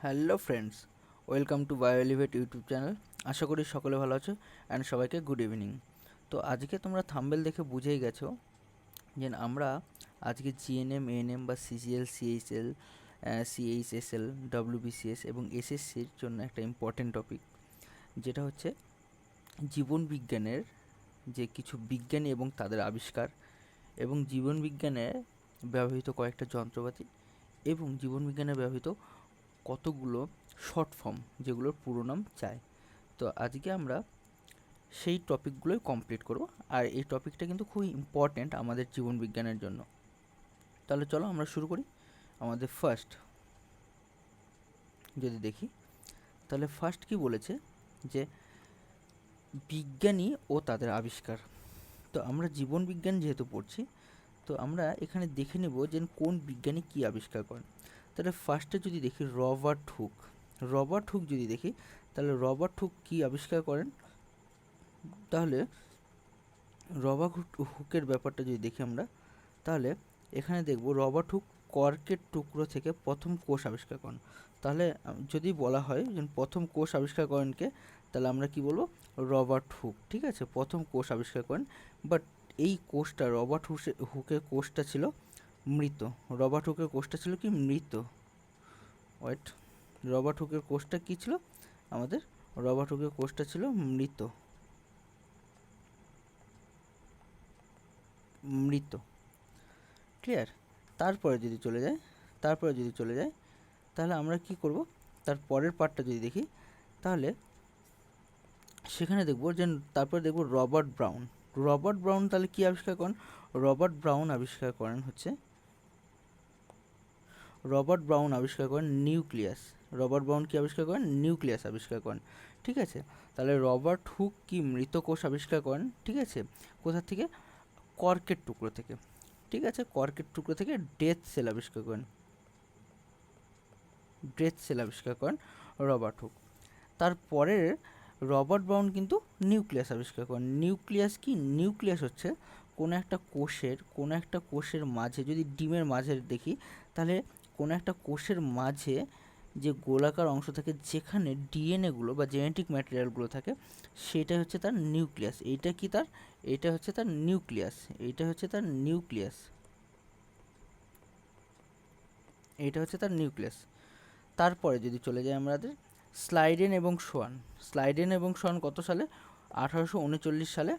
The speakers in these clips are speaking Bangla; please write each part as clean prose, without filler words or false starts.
Hello friends, welcome to BioElevate YouTube channel. আশা করি সকলে ভালো আছো অ্যান্ড সবাইকে গুড ইভিনিং। তো আজকে তোমরা থাম্বনেল দেখে বুঝেই গেছো যে আমরা আজকে জিএনএম, এএনএম বা সিজিএল, সিএইচএল, সিএইচএসএল, ডব্লিউবিসিএস এবং এসএসসির জন্য একটা ইম্পর্টেন্ট টপিক, যেটা হচ্ছে জীবন বিজ্ঞানের যে কিছু বিজ্ঞানী এবং তাদের আবিষ্কার এবং জীবন বিজ্ঞানে ব্যবহৃত কয়েকটা যন্ত্রপাতি এবং জীবন বিজ্ঞানে ব্যবহৃত কতগুলো শর্ট ফর্ম যেগুলোর পুরো নাম চাই। তো আজকে আমরা সেই টপিকগুলোই কমপ্লিট করব, আর এই টপিকটা কিন্তু খুবই ইম্পর্ট্যান্ট আমাদের জীবন বিজ্ঞানের জন্য। তাহলে চলো আমরা শুরু করি। আমাদের ফার্স্ট যদি দেখি, তাহলে ফার্স্ট কি বলেছে যে বিজ্ঞানী ও তাদের আবিষ্কার। তো আমরা জীবন বিজ্ঞান যেহেতু পড়ছি, তো আমরা এখানে দেখে নেব যে কোন বিজ্ঞানী কী আবিষ্কার করেন। তাহলে ফার্স্টে যদি দেখি রবার্ট হুক যদি দেখি, তাহলে রবার্ট হুক কী আবিষ্কার করেন। তাহলে হুকের ব্যাপারটা যদি দেখি আমরা, তাহলে এখানে দেখব রবার্ট হুক কর্কের টুকরো থেকে প্রথম কোষ আবিষ্কার করেন। তাহলে যদি বলা হয় যে প্রথম কোষ আবিষ্কার করেন কে, তাহলে আমরা কি বলবো, রবার্ট হুক। ঠিক আছে, প্রথম কোষ আবিষ্কার করেন। বাট এই কোষটা হুকের কোষটা ছিল মৃত। রবার্ট হুকের কোষটা ছিল কি মৃত। ওয়েট, রবার্ট হুকের কোষটা কি ছিল আমাদের? রবার্ট হুকের কোষটা ছিল মৃত। ক্লিয়ার? তারপরে যদি চলে যায় তাহলে আমরা কি করব, তার পরের পার্টটা যদি দেখি, তাহলে সেখানে দেখব যে তারপরে দেখব রবার্ট ব্রাউন তাহলে কি আবিষ্কার করেন? রবার্ট ব্রাউন আবিষ্কার করেন নিউক্লিয়াস। আবিষ্কার করেন। ঠিক আছে, তাহলে রবার্ট হুক কি মৃত কোষ আবিষ্কার করেন। ঠিক আছে, কোথা থেকে? কর্কের টুকরো থেকে। ঠিক আছে, কর্কের টুকরো থেকে ডেথ সেল আবিষ্কার করেন রবার্ট হুক। তারপরে রবার্ট ব্রাউন কিন্তু নিউক্লিয়াস আবিষ্কার করেন। নিউক্লিয়াস হচ্ছে কোনো একটা কোষের মাঝে, যদি ডিমের মাঝে দেখি, তাহলে কোনো একটা কোষের মাঝে যে গোলাকার অংশ থাকে, যেখানে ডিএনএগুলো বা জেনেটিক ম্যাটেরিয়ালগুলো থাকে, সেটা হচ্ছে তার নিউক্লিয়াস। এইটা হচ্ছে তার নিউক্লিয়াস। তারপরে যদি চলে যাই আমাদের স্লাইডেন এবং সোয়ান কত সালে? 1839 সালে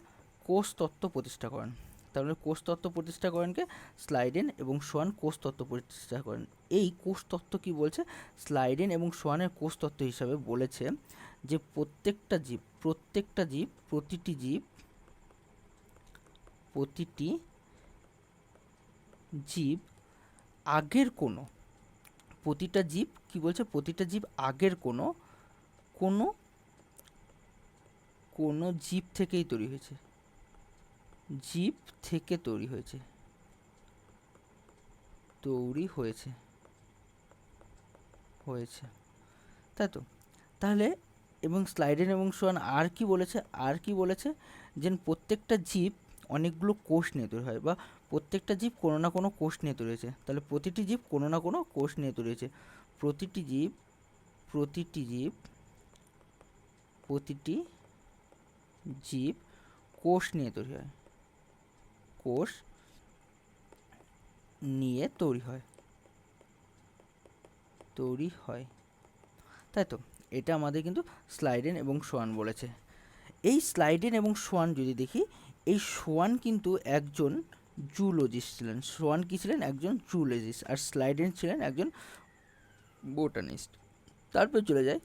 কোষ তত্ত্ব প্রতিষ্ঠা করেন। তাহলে কোষ তত্ত্ব প্রতিষ্ঠা করেন কে? স্লাইডেন এবং সোয়ান কোষ তত্ত্ব প্রতিষ্ঠা করেন। এই কোষ তত্ত্ব কি বলছে? স্লাইডেন এবং সোয়ানের কোষ তত্ত্ব হিসাবে বলেছে যে প্রতিটি জীব আগের আগের কোনো জীব থেকেই তৈরি হয়েছে, তাই তো? তাহলে এবং স্লাইডেন এবং সোয়ান আর কি বলেছে যে প্রত্যেকটা জীব অনেকগুলো কোষ নিয়ে তৈরি হয়, বা প্রত্যেকটা জীব কোনো না কোনো কোষ নিয়ে তৈরি হয়েছে। তাহলে প্রতিটি জীব কোনো না কোনো কোষ নিয়ে তৈরি হয়েছে। প্রতিটি জীব কোষ নিয়ে তৈরি হয়, তাই তো? এটা আমাদের কিন্তু স্লাইডেন এবং সোয়ান বলেছে। এই স্লাইডেন এবং সোয়ান যদি দেখি, এই সোয়ান কিন্তু একজন জুলজিস্ট ছিলেন। আর স্লাইডেন ছিলেন একজন বোটানিস্ট। তারপর চলে যায়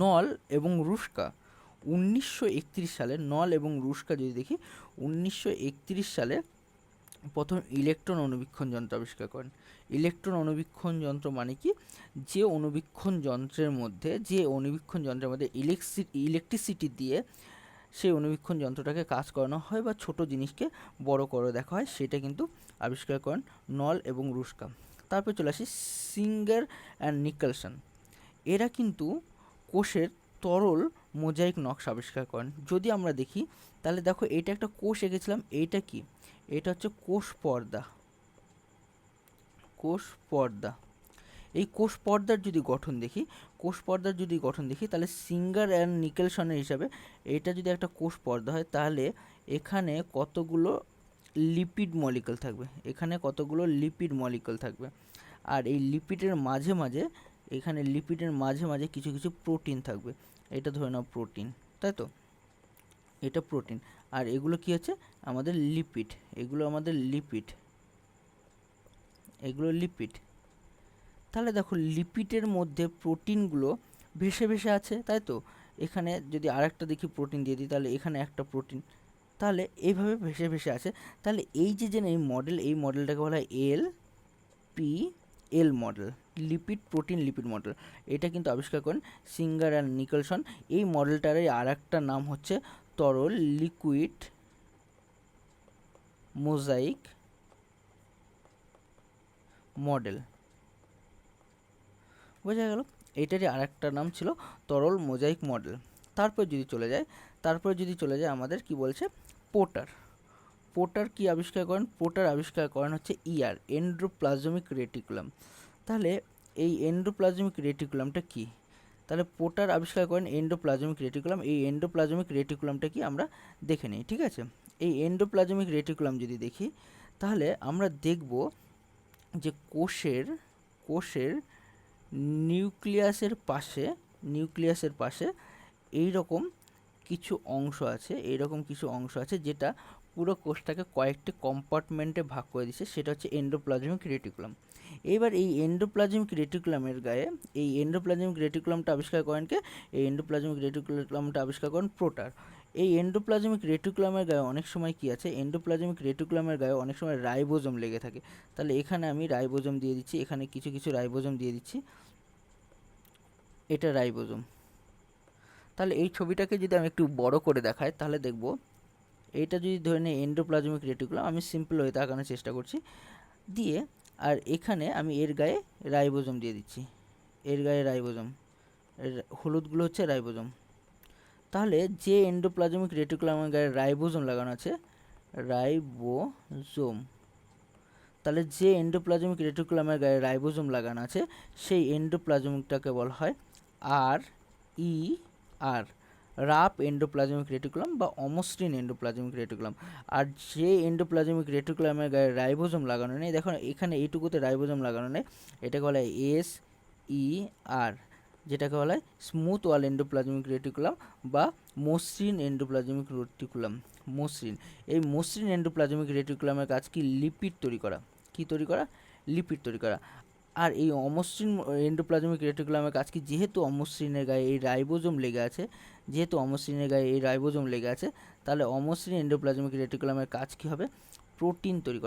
নল এবং রুস্কা। 1931 সালে নল এবং রুস্কা যদি দেখি, 1931 সালে প্রথম ইলেকট্রন অনুবীক্ষণ যন্ত্র আবিষ্কার করেন। ইলেকট্রন অনুবীক্ষণ যন্ত্র মানে কি? যে অনুবীক্ষণ যন্ত্রের মধ্যে ইলেকট্রিসিটি দিয়ে সেই অনুবীক্ষণ যন্ত্রটাকে কাজ করানো হয় বা ছোট জিনিসকে বড় করে দেখা হয়, সেটা কিন্তু আবিষ্কার করেন নল এবং রুস্কা। তারপর চলে আসি সিঙ্গার অ্যান্ড নিকলসন। এরা কিন্তু কোষের তরল মোজাইক নকশা আবিষ্কার করেন। যদি আমরা দেখি, তাহলে দেখো এইটা একটা কোষ এঁকেছিলাম, এইটা কি? এটা হচ্ছে কোষ পর্দা। এই কোষ পর্দার যদি গঠন দেখি তাহলে সিঙ্গার অ্যান্ড নিকেলসনের হিসাবে এটা যদি একটা কোষ পর্দা হয়, তাহলে এখানে কতগুলো লিপিড মলিকুল থাকবে, আর এই লিপিডের মাঝে মাঝে কিছু কিছু প্রোটিন থাকবে। এটা ধরে নাও প্রোটিন, তাই তো, এটা প্রোটিন। আর এগুলো কি হচ্ছে আমাদের লিপিড, এগুলো লিপিড। তাহলে দেখো লিপিডের মধ্যে প্রোটিনগুলো ভেসে ভেসে আছে, তাই তো। এখানে যদি আরেকটা দেখি প্রোটিন দিয়ে দিই, তাহলে এখানে একটা প্রোটিন, তাহলে এইভাবে ভেসে ভেসে আছে। তাহলে এই যে এই মডেলটাকে বলা হয় এল model, lipid protein lipid model. এটা কিন্তু আবিষ্কার করেন সিঙ্গার অ্যান্ড নিকলসন। এই মডেলটারই আর একটা নাম হচ্ছে তরল লিকুইড মোজাইক মডেল। বোঝা গেল, এইটারই আর একটা নাম ছিল তরল মোজাইক মডেল। তারপর যদি চলে যায় আমাদের কি বলছে পোর্টার কি আবিষ্কার করেন? পোর্টার আবিষ্কার করেন হচ্ছে এন্ডোপ্লাজমিক রেটিকুলাম। তাহলে এই এন্ডোপ্লাজমিক রেটিকুলামটা কি? তাহলে পোর্টার আবিষ্কার করেন এন্ডোপ্লাজমিক রেটিকুলাম। এই এন্ডোপ্লাজমিক রেটিকুলামটা কি আমরা দেখে নিই, ঠিক আছে। এই এন্ডোপ্লাজমিক রেটিকুলাম যদি দেখি, তাহলে আমরা দেখব যে কোষের নিউক্লিয়াসের পাশে এইরকম কিছু অংশ আছে যেটা পুরো কোষটাকে কয়েকটি কম্পার্টমেন্টে ভাগ করে দিচ্ছে, সেটা হচ্ছে এন্ডোপ্লাজমিক রেটিকুলাম। এবার এই এন্ডোপ্লাজমিক রেটিকুলামটা আবিষ্কার করেন কে? এই এন্ডোপ্লাজমিক রেটিকুলামটা আবিষ্কার করেন পোর্টার। এই এন্ডোপ্লাজমিক রেটিকুলামের গায়ে অনেক সময় কি আছে? অনেক সময় রাইবোজোম লেগে থাকে। তাহলে এখানে আমি রাইবোজোম দিয়ে দিচ্ছি, এখানে কিছু কিছু রাইবোজোম দিয়ে দিচ্ছি, এটা রাইবোজোম। তাহলে এই ছবিটাকে যদি আমি একটু বড় করে দেখাই, তাহলে দেখব এইটা যদি ধরে নিই এন্ডোপ্লাজমিক রেটিকুলাম, আমি সিম্পল ওয়েতে আঁকানোর চেষ্টা করছি, দিয়ে আর এখানে আমি এর গায়ে রাইবোজোম দিয়ে দিচ্ছি, এর হলুদগুলো হচ্ছে রাইবোজোম। তাহলে যে এন্ডোপ্লাজমিক রেটিকুলামের গায়ে রাইবোজোম লাগানো আছে, সেই এন্ডোপ্লাজমিকটাকে বলা হয় আর রাফ এন্ডোপ্লাজমিক রেটিকুলাম বা অমসৃণ এন্ডোপ্লাজমিক রেটিকুলাম। আর যে এন্ডোপ্লাজমিক রেটিকুলামের গায়ে রাইবোজোম লাগানো নেই, দেখো এখানে এইটুকুতে রাইবোজোম লাগানো নেই, এটাকে বলা হয় SER, যেটাকে বলা হয় স্মুথ ওয়াল এন্ডোপ্লাজমিক রেটিকুলাম বা মসৃণ এন্ডোপ্লাজমিক রেটিকুলাম। এই মসৃণ এন্ডোপ্লাজমিক রেটিকুলামের কাজ কি? লিপিড তৈরি করা। আর এই অমসৃণ এন্ডোপ্লাজমিক রেটিকুলামের কাজ কি? যেহেতু অমসৃণের গায়ে এই রাইবোজোম লেগে আছে, তাহলে অমসৃণ এন্ডোপ্লাজমিক রেটিকুলামের কাজ কি হবে? প্রোটিন তৈরি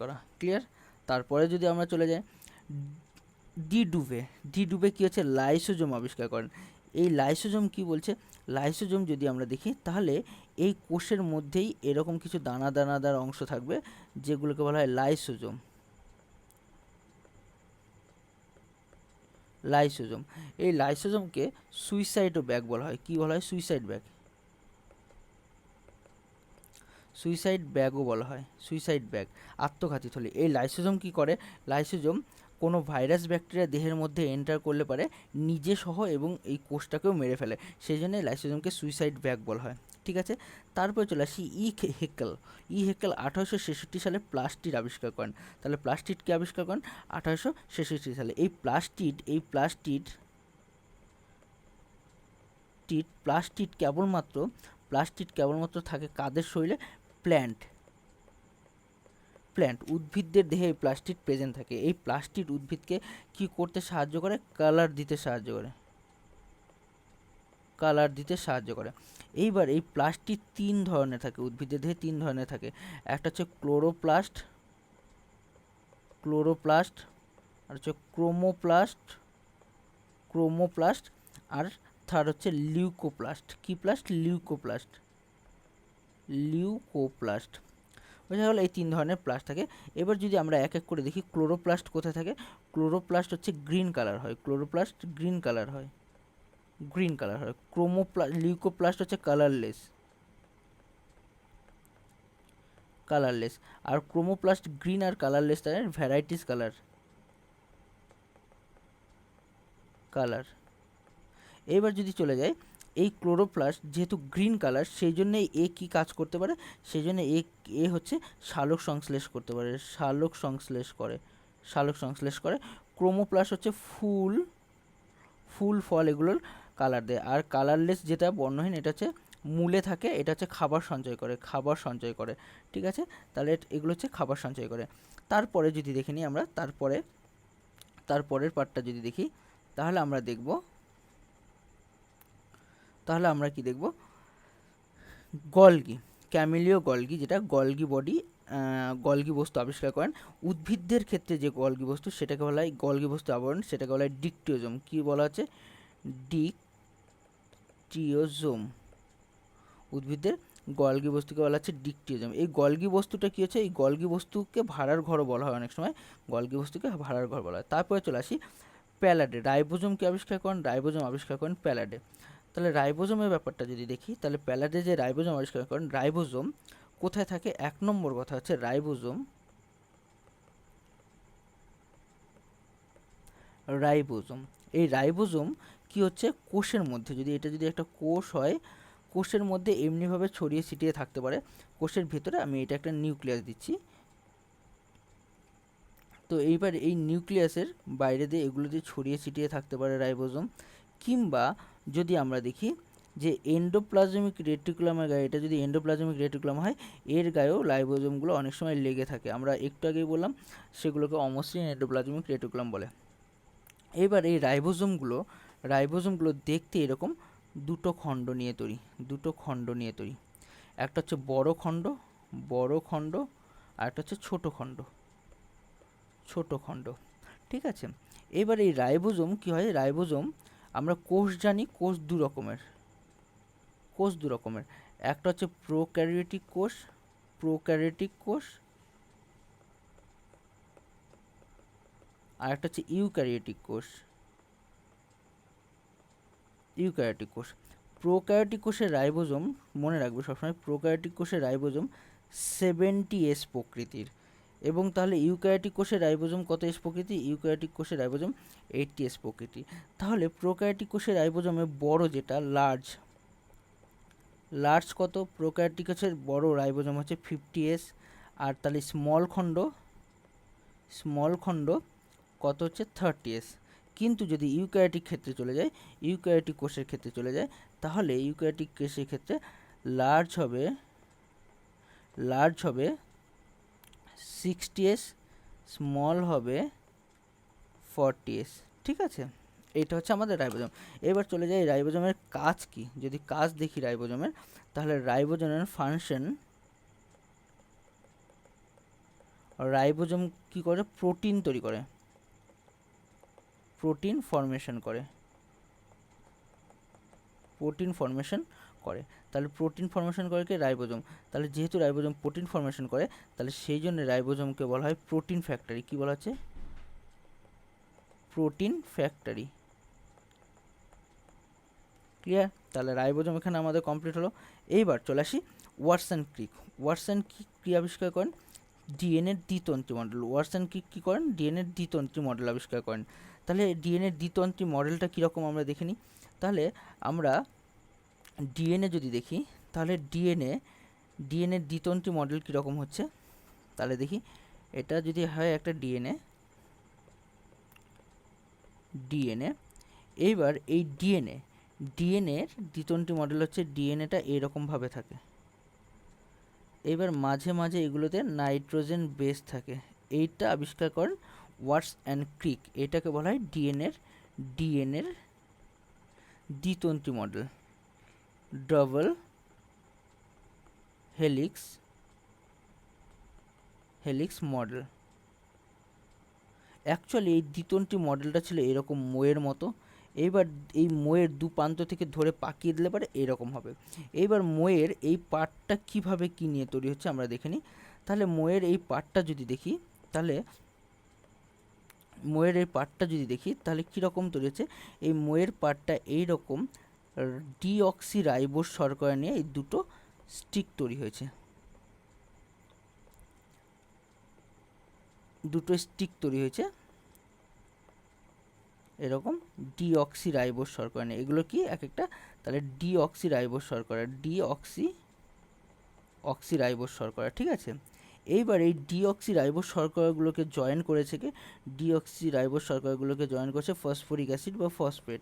করা। ক্লিয়ার? তারপরে যদি আমরা চলে যাই ডি ডুভে কি হচ্ছে? লাইসোজোম আবিষ্কার করেন। এই লাইসোজোম কি বলছে? লাইসোজোম যদি আমরা দেখি, তাহলে এই কোষের মধ্যেই এরকম কিছু দানাদার অংশ থাকবে, যেগুলোকে বলা হয় লাইসোজোম। এই লাইসোজোমকে সুইসাইড ব্যাগ বলা হয়। কি বলা হয়? সুইসাইড ব্যাগও বলা হয়, আত্মঘাতী থলি। এই লাইসোজোম কি করে? লাইসোজোম কোনো ভাইরাস ব্যাকটেরিয়া দেহের মধ্যে এন্টার করলে পারে নিজে সহ এবং এই কোষটাকেও মেরে ফেলে, সেই জন্য লাইসোজোমকে সুইসাইড ব্যাগ বলা হয়, ঠিক আছে। তারপরে চলে আসি হেকেল 1866 সালে প্লাস্টিড আবিষ্কার করেন। তাহলে প্লাস্টিড কে আবিষ্কার করেন? 1866 সালে। এই প্লাস্টিড কেবলমাত্র থাকে কাদের শরীরে? প্ল্যান্ট উদ্ভিদদের দেহে এই প্লাস্টিড প্রেজেন্ট থাকে। এই প্লাস্টিড উদ্ভিদকে কি করতে সাহায্য করে? কালার দিতে সাহায্য করে। এইবার এই প্লাস্টিড তিন ধরনের থাকে, উদ্ভিদের দেহে তিন ধরনের থাকে। একটা হচ্ছে ক্লোরোপ্লাস্ট, আর হচ্ছে ক্রোমোপ্লাস্ট, আর থার্ড হচ্ছে লিউকোপ্লাস্ট। কি প্লাস্ট? লিউকোপ্লাস্ট। বোঝা গেল, এই তিন ধরনের প্লাস্ট থাকে। এবার যদি আমরা এক এক করে দেখি ক্লোরোপ্লাস্ট কোথায় থাকে। ক্লোরোপ্লাস্ট হচ্ছে গ্রিন কালার হয়, লিউকোপ্লাস্ট হচ্ছে কালারলেস। কালারলেস। আর ক্রোমোপ্লাস্ট গ্রিন আর কালারলেস তার ভ্যারাইটিস কালার। এবার যদি চলে যায়, এই ক্লোরোপ্লাস্ট যেহেতু গ্রিন কালার, সেই জন্যে এ কি কাজ করতে পারে, সেই জন্য এ হচ্ছে সালোক সংশ্লেষ করতে পারে, সালোক সংশ্লেষ করে। ক্রোমোপ্লাস্ট হচ্ছে ফুল ফল এগুলোর কালার দেয়। আর কালারলেস যেটা বর্ণহীন, এটা হচ্ছে মূলে থাকে, এটা হচ্ছে খাবার সঞ্চয় করে। ঠিক আছে, তাহলে এগুলো হচ্ছে খাবার সঞ্চয় করে। তারপরে যদি দেখে নিই আমরা, তারপরের পার্টটা যদি দেখি, তাহলে আমরা কি দেখব, গলগি, ক্যামেলিও গলগি, যেটা গলগি বস্তু আবিষ্কার করেন। উদ্ভিদদের ক্ষেত্রে যে গলগি বস্তু, সেটাকে বলা হয় গলগি বস্তু আবরণ, সেটাকে বলা হয় ডিকটিওজোম। কি বলা হচ্ছে? ডিকটিওজোম। উদ্ভিদের গলগি বস্তুকে বলা হচ্ছে ডিকটিওজোম। এই গলগি বস্তুটা কি হচ্ছে, এই গলগি বস্তুকে ভাড়ার ঘরও বলা হয়, অনেক সময় গলগি বস্তুকে ভাড়ার ঘর বলা হয়। তারপরে চলে আসি প্যালাডে। রাইবোজোমকে আবিষ্কার করেন প্যালাডে। তাহলে রাইবোজোমের ব্যাপারটা যদি দেখি, তাহলে প্যালাডে যে রাইবোজোম আবিষ্কার করেন, রাইবোজোম কোথায় থাকে? 1 নম্বর কথা হচ্ছে রাইবোজোম এই রাইবোজোম কি হচ্ছে, কোষের মধ্যে, এটা যদি একটা কোষ হয়, কোষের মধ্যে এমনিভাবে ছড়িয়ে ছিটিয়ে থাকতে পারে। কোষের ভিতরে আমি এটা একটা নিউক্লিয়াস দিচ্ছি, তো এইবার এই নিউক্লিয়াসের বাইরে দিয়ে এগুলো দিয়ে ছড়িয়ে ছিটিয়ে থাকতে পারে রাইবোজোম। কিংবা যদি আমরা দেখি যে এন্ডোপ্লাজমিক রেটিকুলামের গায়ে, এটা যদি এন্ডোপ্লাজমিক রেটিকুলাম হয়, এর গায়েও রাইবোজোমগুলো অনেক সময় লেগে থাকে। আমরা একটু আগেই বললাম, সেগুলোকে অমসৃণ এন্ডোপ্লাজমিক রেটিকুলাম বলে। এবার এই রাইবোজোমগুলো দেখতে এরকম দুটো খণ্ড নিয়ে তৈরি। একটা হচ্ছে বড় খণ্ড, আর একটা হচ্ছে ছোট খণ্ড। ঠিক আছে, এবার এই রাইবোজোম কি হয়, রাইবোজোম আমরা কোষ জানি, কোষ দু রকমের। একটা হচ্ছে প্রোক্যারিওটিক কোষ, আর একটা হচ্ছে ইউক্যারিওটিক কোষ। প্রোক্যারিওটিক কোষের রাইবোজোম, মনে রাখবে সবসময়, প্রোক্যারিওটিক কোষের রাইবোজোম 70S প্রকৃতির। এবং তাহলে ইউক্যারিওটিক কোষের রাইবোজোম কত এস প্রকৃতি? ইউক্যারিওটিক কোষের রাইবোজোম 80S প্রকৃতি। তাহলে প্রোক্যারিওটিক কোষের রাইবোজোমে বড় যেটা লার্জ কত? প্রোক্যারিওটিক কোষের বড় রাইবোজোম হচ্ছে 50S। আর তাহলে স্মল খণ্ড কত হচ্ছে? 30S। কিন্তু যদি ইউক্যারিওটিক কোষের ক্ষেত্রে চলে যায়, তাহলে ইউক্যারিওটিক কোষের ক্ষেত্রে লার্জ হবে 60S, স্মল হবে 40S। ঠিক আছে, এইটা হচ্ছে আমাদের রাইবোজোম। এবার চলে যাই রাইবোজোমের কাজ কি। যদি কাজ দেখি রাইবোজোমের, তাহলে রাইবোজোমের ফাংশন, রাইবোজোম কি করে? প্রোটিন তৈরি করে, প্রোটিন ফর্মেশন করে। তাহলে প্রোটিন ফর্মেশন করে কি? রাইবোজোম। তাহলে যেহেতু রাইবোজোম প্রোটিন ফর্মেশন করে, তাহলে সেই জন্য রাইবোজোমকে বলা হয় প্রোটিন ফ্যাক্টরি। কি বলা হচ্ছে? Protein factory. ক্লিয়ার? তাহলে রাইবোজোম এখানে আমাদের কমপ্লিট হলো। এইবার চলে আসি ওয়াটসন ক্রিক। কি আবিষ্কার করেন? ডিএনএর দ্বিতন্ত্রী মডেল। ওয়াটসন ক্রিক কী করেন? ডিএনএর দ্বিতন্ত্রী মডেল আবিষ্কার করেন। তাহলে ডিএনএর দ্বিতন্ত্রী মডেলটা কীরকম আমরা দেখে নিই। তাহলে আমরা ডিএনএ যদি দেখি, তাহলে ডিএনএর দ্বিতন্ত্রী মডেল কীরকম হচ্ছে, তাহলে দেখি। এটা যদি হয় একটা ডিএনএ, এইবার এই ডিএনএর দ্বিতন্ত্রী মডেল হচ্ছে, ডিএনএটা এরকমভাবে থাকে। এবার মাঝে মাঝে এগুলোতে নাইট্রোজেন বেস থাকে। এইটা আবিষ্কার করেন ওয়াটস অ্যান্ড ক্রিক। এটাকে বলা হয় ডিএনএর দ্বিতন্ত্রী model, double helix model. Actually এই দ্বিতন্ত্রী মডেলটা ছিল এরকম মোয়ের মতো। এইবার এই মোয়ের দু প্রান্ত থেকে ধরে পাকিয়ে দিলে পারে এরকম হবে। এইবার মোয়ের এই পার্টটা কিভাবে কি নিয়ে তৈরি হচ্ছে আমরা দেখে নিই। তাহলে মোয়ের এই পার্টটা যদি দেখি, তাহলে কীরকম তৈরি হচ্ছে। এই মোয়ের পার্টটা এইরকম ডিঅক্সিরাইবোজ শর্করা নিয়ে এই দুটো স্টিক তৈরি হয়েছে। দুটো স্টিক তৈরি হয়েছে এরকম ডিঅক্সি রাইবোজ শর্করা নিয়ে। এগুলো কি এক একটা, তাহলে ডিঅক্সি রাইবোজ শর্করা, অক্সি রাইবোজ শর্করা, ঠিক আছে। এইবার এই ডিঅক্সি রাইবোজ শর্করাগুলোকে জয়েন করেছে কি, ডিঅক্সি রাইবোজ শর্করাগুলোকে জয়েন করেছে ফসফরিক অ্যাসিড বা ফসফেট,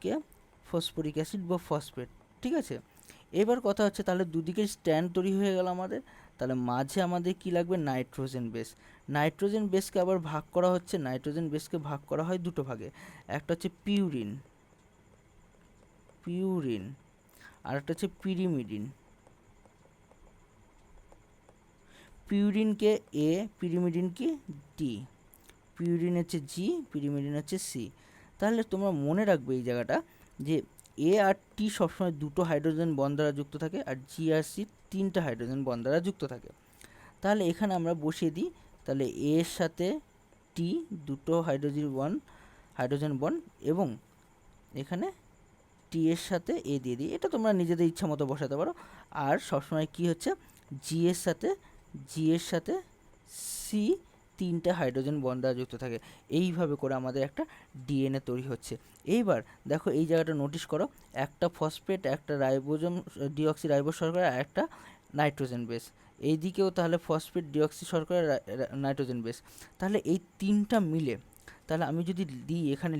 কে ফসফরিক অ্যাসিড বা ফসফেট, ঠিক আছে। এবার কথা হচ্ছে তাহলে দুদিকে স্ট্যান্ড তৈরি হয়ে গেল আমাদের, তাহলে মাঝে আমাদের কি লাগবে, নাইট্রোজেন বেস। নাইট্রোজেন বেসকে আবার ভাগ করা হচ্ছে, নাইট্রোজেন বেসকে ভাগ করা হয় দুটো ভাগে, একটা হচ্ছে পিউরিন, আর একটা হচ্ছে পিরিমিডিন। পিউরিনকে এ, পিরিমিডিনকে ডি, পিউরিন হচ্ছে জি, পিরিমিডিন হচ্ছে সি। তাহলে তোমরা মনে রাখবে এই জায়গাটা যে এ আর টি সবসময় দুটো হাইড্রোজেন বন্ড দ্বারা যুক্ত থাকে, আর জি আর সি তিনটা হাইড্রোজেন বন্ড দ্বারা যুক্ত থাকে। তাহলে এখানে আমরা বসিয়ে দিই, তাহলে এ এর সাথে টি দুটো হাইড্রোজেন বন্ড, এবং এখানে টি এর সাথে এ দিয়ে দিই, এটা তোমরা নিজেদের ইচ্ছা মতো বসাতে পারো। আর সবসময় কি হচ্ছে, জি এর সাথে সি তিনটে হাইড্রোজেন বন্ড দ্বারা যুক্ত থাকে। এইভাবে করে আমাদের একটা ডিএনএ তৈরি হচ্ছে। এইবার দেখো এই জায়গাটা নোটিশ করো, একটা ফসফেট, একটা রাইবোজোম ডিঅক্সি রাইবোজ শর্করা, আর একটা নাইট্রোজেন বেস। এই দিকেও তাহলে ফসফেট, ডিঅক্সি শর্করা, নাইট্রোজেন বেস। তাহলে এই তিনটা মিলে, তাহলে আমি যদি এখানে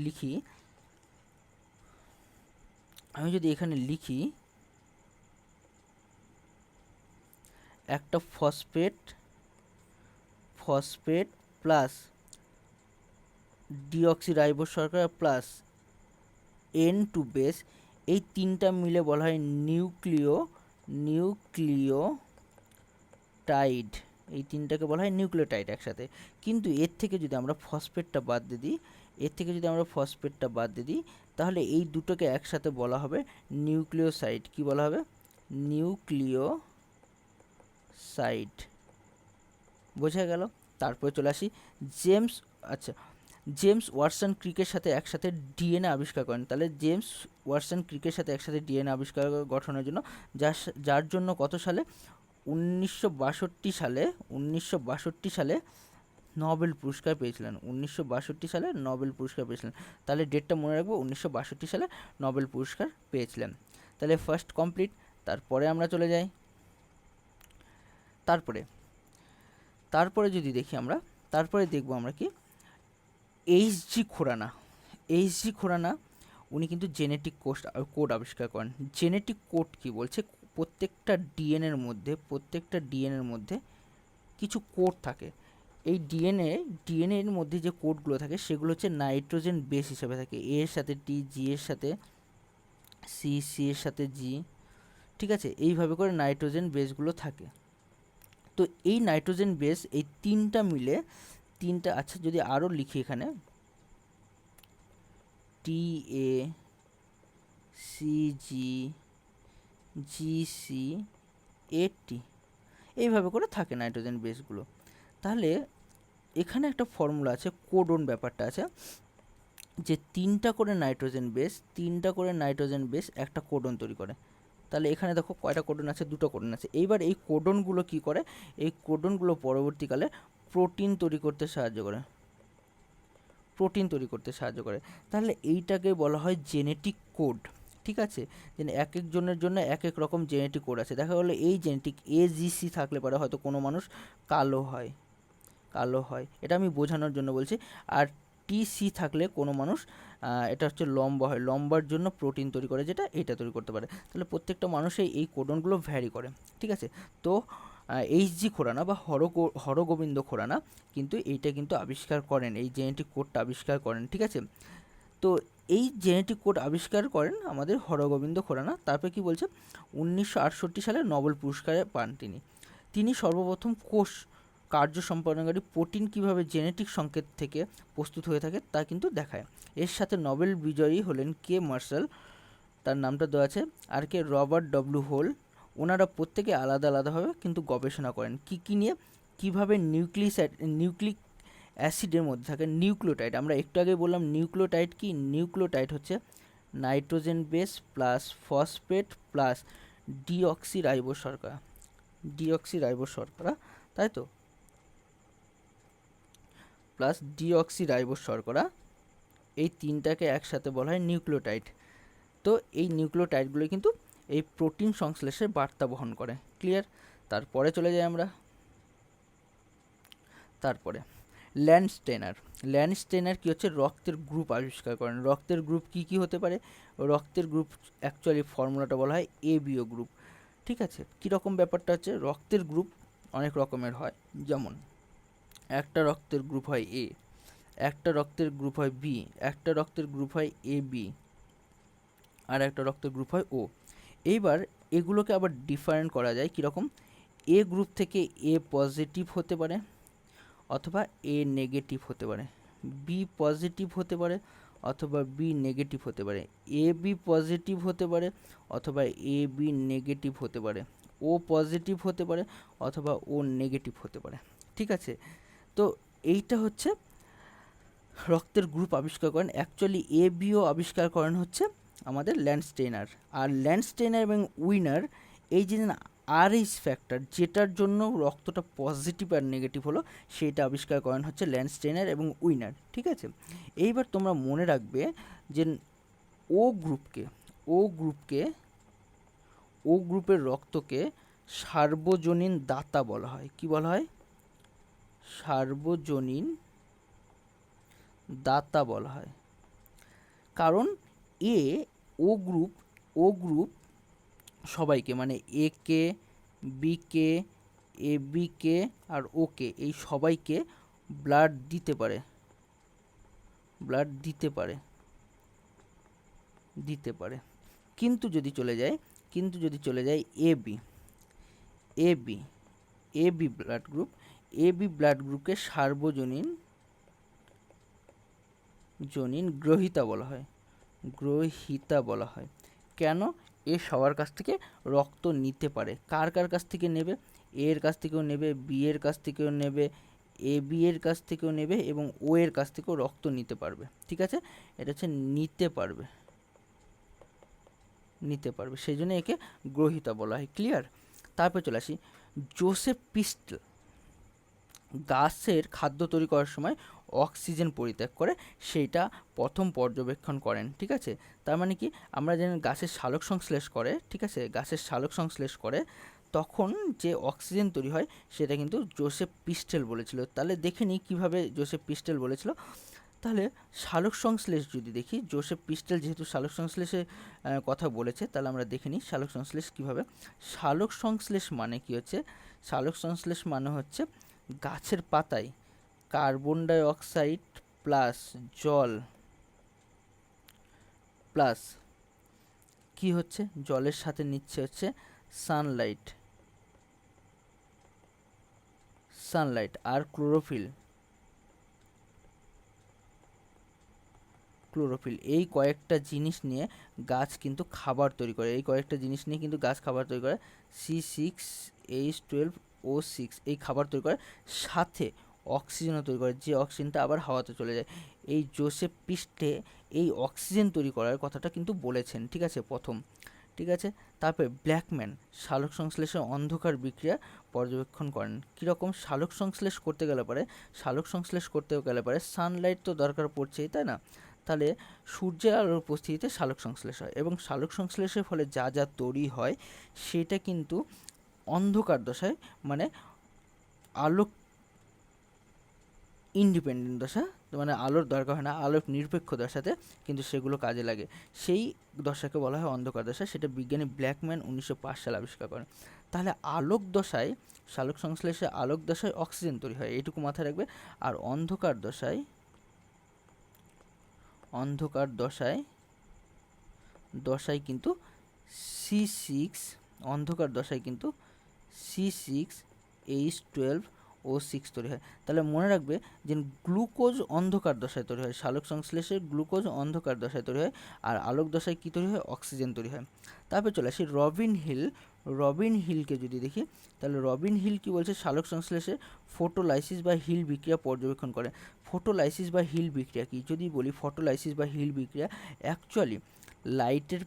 লিখি একটা ফসফেট প্লাস ডিঅক্সি রাইবোজ শর্করা প্লাস N2 বেস, এই তিনটা মিলে বলা হয় নিউক্লিওটাইড। এই তিনটাকে বলা হয় নিউক্লিওটাইড একসাথে। কিন্তু এর থেকে যদি আমরা ফসফেটটা বাদ দিই, তাহলে এই দুটোকে একসাথে বলা হবে নিউক্লিওসাইড। কি বলা হবে, নিউক্লিওসাইড। বোঝা গেল। তারপরে চলে আসি জেমস ওয়াটসন ক্রিকের সাথে একসাথে ডিএনএ আবিষ্কার করেন। তাহলে জেমস ওয়াটসন ক্রিকের সাথে একসাথে ডিএনএ আবিষ্কার গঠনের জন্য, যার জন্য কত সালে, 1962 সালে নোবেল পুরস্কার পেয়েছিলেন। 1962 সালে নোবেল পুরস্কার পেয়েছিলেন। তাহলে ডেটটা মনে রাখবো, 1962 সালে নোবেল পুরস্কার পেয়েছিলেন। তাহলে ফার্স্ট কমপ্লিট। তারপরে আমরা চলে যাই, তারপরে যদি দেখি আমরা, তারপরে দেখবো আমরা কি, এইচজি খোরানা উনি কিন্তু জেনেটিক কোড আবিষ্কার করেন। জেনেটিক কোড কি বলছে, প্রত্যেকটা ডিএনএর মধ্যে কিছু কোড থাকে। এই ডিএনএর মধ্যে যে কোডগুলো থাকে সেগুলো হচ্ছে নাইট্রোজেন বেস হিসেবে থাকে। এ এর সাথে টি, জি এর সাথে সি, সি এর সাথে জি, ঠিক আছে। এইভাবে করে নাইট্রোজেন বেসগুলো থাকে। তো এই নাইট্রোজেন বেস, এই তিনটা মিলে আচ্ছা যদি আরও লিখি এখানে, টি এ, সি জি, জি সি, এ টি, এইভাবে করে থাকে নাইট্রোজেন বেসগুলো। তাহলে এখানে একটা ফর্মুলা আছে, কোডন ব্যাপারটা আছে, যে তিনটা করে নাইট্রোজেন বেস একটা কোডন তৈরি করে। তাহলে এখানে দেখো কয়টা কোডন আছে, দুটো কোডন আছে। এইবার এই কোডনগুলো কি করে, এই কোডনগুলো পরবর্তীকালে প্রোটিন তৈরি করতে সাহায্য করে। তাহলে এইটাকে বলা হয় জেনেটিক কোড, ঠিক আছে। যে এক একজনের জন্য এক এক রকম জেনেটিক কোড আছে। দেখা গেলো এই জেনেটিক এজিসি থাকলে পরে হয়তো কোনো মানুষ কালো হয়, এটা আমি বোঝানোর জন্য বলছি। আর টিসি থাকলে কোনো মানুষ এটা হচ্ছে লম্বা হয়, লম্বার জন্য প্রোটিন তৈরি করে, যেটা এটা তৈরি করতে পারে। তাহলে প্রত্যেকটা মানুষের এই কোডনগুলো ভ্যারি করে, ঠিক আছে। তো এইচজি খোরানা বা হরগোবিন্দ খোরানা কিন্তু এইটা কিন্তু আবিষ্কার করেন, এই জেনেটিক কোডটা আবিষ্কার করেন, ঠিক আছে। তো এই জেনেটিক কোড আবিষ্কার করেন আমাদের হরগোবিন্দ খোরানা। তারপরে কি বলছে, 1968 সালে নোবেল পুরস্কার পান তিনি সর্বপ্রথম কোষ কার্য সম্পাদনকারী প্রোটিন কীভাবে জেনেটিক সংকেত থেকে প্রস্তুত হয়ে থাকে তা কিন্তু দেখায়। এর সাথে নোবেল বিজয়ী হলেন কে মার্শাল, তার নামটা দেওয়া আছে, আর কে রবার্ট ডব্লিউ হোল। ওনারা প্রত্যেকে আলাদা আলাদাভাবে কিন্তু গবেষণা করেন কী নিয়ে, কীভাবে নিউক্লিক অ্যাসিডের মধ্যে থাকে নিউক্লিওটাইড। আমরা একটু আগে বললাম নিউক্লিওটাইড কি, নিউক্লিওটাইড হচ্ছে nitrogen base plus phosphate plus deoxy ribose শর্করা, তাই তো। প্লাস ডিঅক্সিরাইবোজ শর্করা, এই তিনটাকে একসাথে বলা হয় নিউক্লিওটাইড। তো এই নিউক্লিওটাইডগুলো কিন্তু এই প্রোটিন সংশ্লেষের বার্তা বহন করে। ক্লিয়ার? তারপরে চলে যাই আমরা, তারপরে ল্যান্ডস্টেনার কি হচ্ছে, রক্তের গ্রুপ আবিষ্কার করেন। রক্তের গ্রুপ কি কি হতে পারে? রক্তের গ্রুপ অ্যাকচুয়ালি ফর্মুলাটা বলা হয় এবিও গ্রুপ। ঠিক আছে, কীরকম ব্যাপারটা হচ্ছে, রক্তের গ্রুপ অনেক রকমের হয়। যেমন একটা রক্তের গ্রুপ হয় এ, একটা রক্তের গ্রুপ হয় বি, একটা রক্তের গ্রুপ হয় এ বি, আর একটা রক্তের গ্রুপ হয় ও। এইবার এগুলোকে আবার ডিফারেন্ট করা যায় কীরকম, এ গ্রুপ থেকে এ পজিটিভ হতে পারে অথবা এ নেগেটিভ হতে পারে, বি পজিটিভ হতে পারে অথবা বি নেগেটিভ হতে পারে, এ বি পজিটিভ হতে পারে অথবা এ বি নেগেটিভ হতে পারে, ও পজিটিভ হতে পারে অথবা ও নেগেটিভ হতে পারে। ঠিক আছে, তো এইটা হচ্ছে রক্তের গ্রুপ আবিষ্কার করেন। অ্যাকচুয়ালি এ বিও আবিষ্কার করেন হচ্ছে আমাদের ল্যান্ডস্টেইনার। আর ল্যান্ডস্টেইনার এবং উইনার, এই যে আরএইচ ফ্যাক্টর, যেটার জন্য রক্তটা পজিটিভ আর নেগেটিভ হলো, সেইটা আবিষ্কার করেন হচ্ছে ল্যান্ডস্টেইনার এবং উইনার। ঠিক আছে, এইবার তোমরা মনে রাখবে যে ও গ্রুপকে ও গ্রুপকে ও গ্রুপের রক্তকে সার্বজনীন দাতা বলা হয়। কি বলা হয়? সার্বজনীন দাতা বলা হয়। কারণ এ ও গ্রুপ সবাইকে, মানে এ কে, বি কে, এ বি কে আর ওকে, এই সবাইকে ব্লাড দিতে পারে, কিন্তু যদি চলে যায় এ বি ব্লাড গ্রুপকে সার্বজনীন গ্রহীতা বলা হয়। কেন? এ সবার কাছ থেকে রক্ত নিতে পারে। কার কার কাছ থেকে নেবে? এ এর কাছ থেকেও নেবে, বি এর কাছ থেকেও নেবে, এ বি এর কাছ থেকেও নেবে এবং ও এর কাছ থেকেও রক্ত নিতে পারবে। ঠিক আছে, এটা হচ্ছে নিতে পারবে, সেই জন্য একে গ্রহীতা বলা হয়। ক্লিয়ার? তারপর চলে আসি, জোসেফ পিস্টল গাছের খাদ্য তৈরি করার সময় অক্সিজেন পরিত্যাগ করে, সেইটা প্রথম পর্যবেক্ষণ করেন। ঠিক আছে, তার মানে কি, আমরা জানি গাছের সালোক সংশ্লেষ করে, ঠিক আছে, গাছের সালোক সংশ্লেষ করে তখন যে অক্সিজেন তৈরি হয় সেটা কিন্তু জোসেফ পিস্টেল বলেছিল। তাহলে দেখে নিই কীভাবে জোসেফ পিস্টেল বলেছিল। তাহলে সালোক সংশ্লেষ যদি দেখি, জোসেফ পিস্টেল যেহেতু সালোক সংশ্লেষের কথা বলেছে, তাহলে আমরা দেখে নিই সালোক সংশ্লেষ কীভাবে। সালোক সংশ্লেষ মানে কি হচ্ছে, সালোক সংশ্লেষ মানে হচ্ছে গাছের পাতায় কার্বন ডাই অক্সাইড প্লাস জল প্লাস কি হচ্ছে, জলের সাথে নিচ্ছে হচ্ছে সানলাইট আর ক্লোরোফিল, এই কয়েকটা জিনিস নিয়ে গাছ কিন্তু খাবার তৈরি করে, C6H12O6 এই খাবার তৈরি করে, সাথে অক্সিজেনও তৈরি করে, যে অক্সিজেনটা আবার হাওয়াতে চলে যায়। এই জোসেফ পিস্টে এই অক্সিজেন তৈরি করার কথাটা কিন্তু বলেছেন। ঠিক আছে, প্রথম। ঠিক আছে, তারপরে ব্ল্যাকম্যান সালোক সংশ্লেষের অন্ধকার বিক্রিয়া পর্যবেক্ষণ করেন। কীরকম? সালোক সংশ্লেষ করতে গেলে পরে সানলাইট তো দরকার পড়ছেই, তাই না? তাহলে সূর্যের আলোর উপস্থিতিতে সালোক সংশ্লেষ হয়, এবং সালোক সংশ্লেষের ফলে যা যা তৈরি হয় সেটা কিন্তু অন্ধকার দশায়, মানে আলোক ইন্ডিপেন্ডেন্ট দশা, মানে আলোর দরকার হয় না, আলোক নিরপেক্ষ দশাতে কিন্তু সেগুলো কাজে লাগে, সেই দশাকে বলা হয় অন্ধকার দশা। সেটা বিজ্ঞানী ব্ল্যাকম্যান 1905 সালে আবিষ্কার করেন। তাহলে আলোক দশায়, সালোক সংশ্লেষে আলোক দশায় অক্সিজেন তৈরি হয়, এইটুকু মাথায় রাখবে। আর অন্ধকার দশায় কিন্তু C6H12O6 তৈরি হয়। তাহলে মনে রাখবে যে গ্লুকোজ অন্ধকার দশায় তৈরি হয়, সালোক সংশ্লেষে গ্লুকোজ অন্ধকার দশায় তৈরি হয়, আর আলোক দশায় কী তৈরি হয়? অক্সিজেন তৈরি হয়। তারপর চলে আসি রবিন হিলকে যদি দেখি, তাহলে রবিন হিল কি বলছে? সালোক সংশ্লেষে ফটোলাইসিস বা হিল বিক্রিয়া পর্যবেক্ষণ করে। ফটোলাইসিস বা হিল বিক্রিয়া কি? যদি বলি ফটোলাইসিস বা হিল বিক্রিয়া, অ্যাকচুয়ালি লাইটের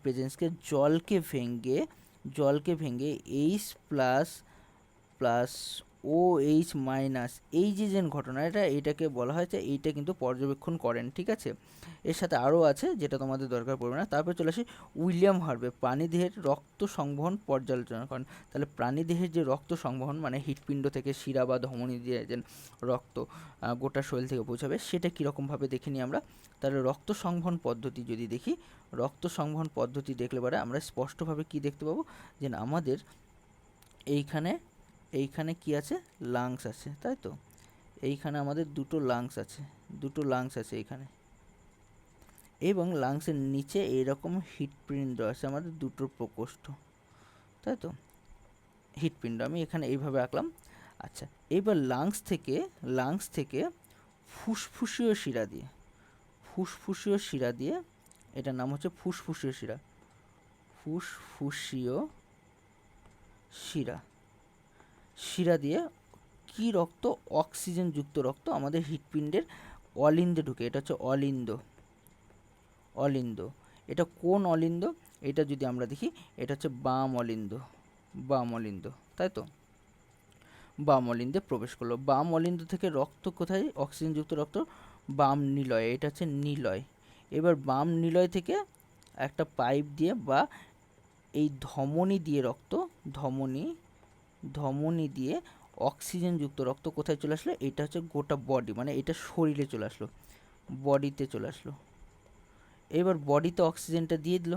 প্রেজেন্সে জলকে ভেঙে জলকে ভেঙে H plus plus O H minus এই যে ঘটনা এটাকে বলা হয়েছে, এইটা কিন্তু পর্যবেক্ষণ করেন। ঠিক আছে, এর সাথে আরও আছে যেটা তোমাদের দরকার পড়বে না। তারপর চলে আসি উইলিয়াম হার্ভে প্রাণীদেহের রক্ত সংবহন পর্যালোচনা করেন। তাহলে প্রাণীদেহের যে রক্ত সংবহন মানে হৃৎপিণ্ড থেকে শিরা বা ধমনী দিয়ে যে রক্ত গোটা শরীর থেকে পৌঁছাবে, সেটা কীরকমভাবে দেখে নিই আমরা। তাহলে রক্ত সংবহন পদ্ধতি যদি দেখি, রক্ত সংবহন পদ্ধতি দেখলে পরে আমরা স্পষ্টভাবে কি দেখতে পাবো, যে আমাদের এইখানে কি আছে, লাংস আছে, তাই তো। এইখানে আমাদের দুটো লাংস আছে এইখানে, এবং লাংসের নিচে এইরকম হৃৎপিণ্ড আছে আমাদের দুটো প্রকোষ্ঠ, তাই তো। হৃৎপিণ্ড আমি এখানে এইভাবে আঁকলাম। আচ্ছা, এইবার লাংস থেকে ফুসফুসীয় শিরা দিয়ে এটার নাম হচ্ছে ফুসফুসীয় শিরা দিয়ে কি রক্ত, অক্সিজেনযুক্ত রক্ত আমাদের হৃৎপিণ্ডের অলিন্দে ঢুকে। এটা হচ্ছে অলিন্দ। এটা কোন অলিন্দ? এটা যদি আমরা দেখি, এটা হচ্ছে বাম অলিন্দ, তাই তো। বাম অলিন্দে প্রবেশ করলো। বাম অলিন্দ থেকে রক্ত কোথায়, অক্সিজেনযুক্ত রক্ত বাম নিলয়ে, এটা হচ্ছে নিলয়। এবার বাম নিলয় থেকে একটা পাইপ দিয়ে বা এই ধমনী দিয়ে ধমনী দিয়ে অক্সিজেনযুক্ত রক্ত কোথায় চলে আসলো, এটা হচ্ছে গোটা বডি, মানে এটা শরীরে চলে আসলো, বডিতে চলে আসলো। এবার বডিতে অক্সিজেনটা দিয়ে দিল।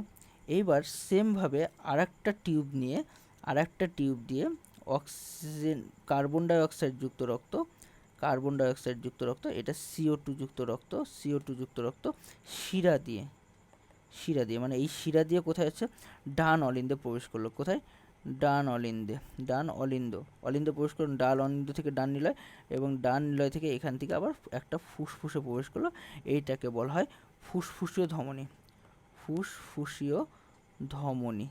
এইবার সেমভাবে আরেকটা টিউব দিয়ে অক্সিজেন, কার্বন ডাইঅক্সাইডযুক্ত রক্ত, এটা CO2 যুক্ত রক্ত শিরা দিয়ে মানে এই শিরা দিয়ে কোথায় হচ্ছে, ডান অলিন্দে প্রবেশ করলো। কোথায়? ডান অলিন্দে প্রবেশ করলো। ডান অলিন্দ থেকে ডান নিলয়, এবং ডান নিলয় থেকে এখান থেকে আবার একটা ফুসফুসে প্রবেশ করলো। এইটাকে বলা হয় ফুসফুসীয় ধমনী।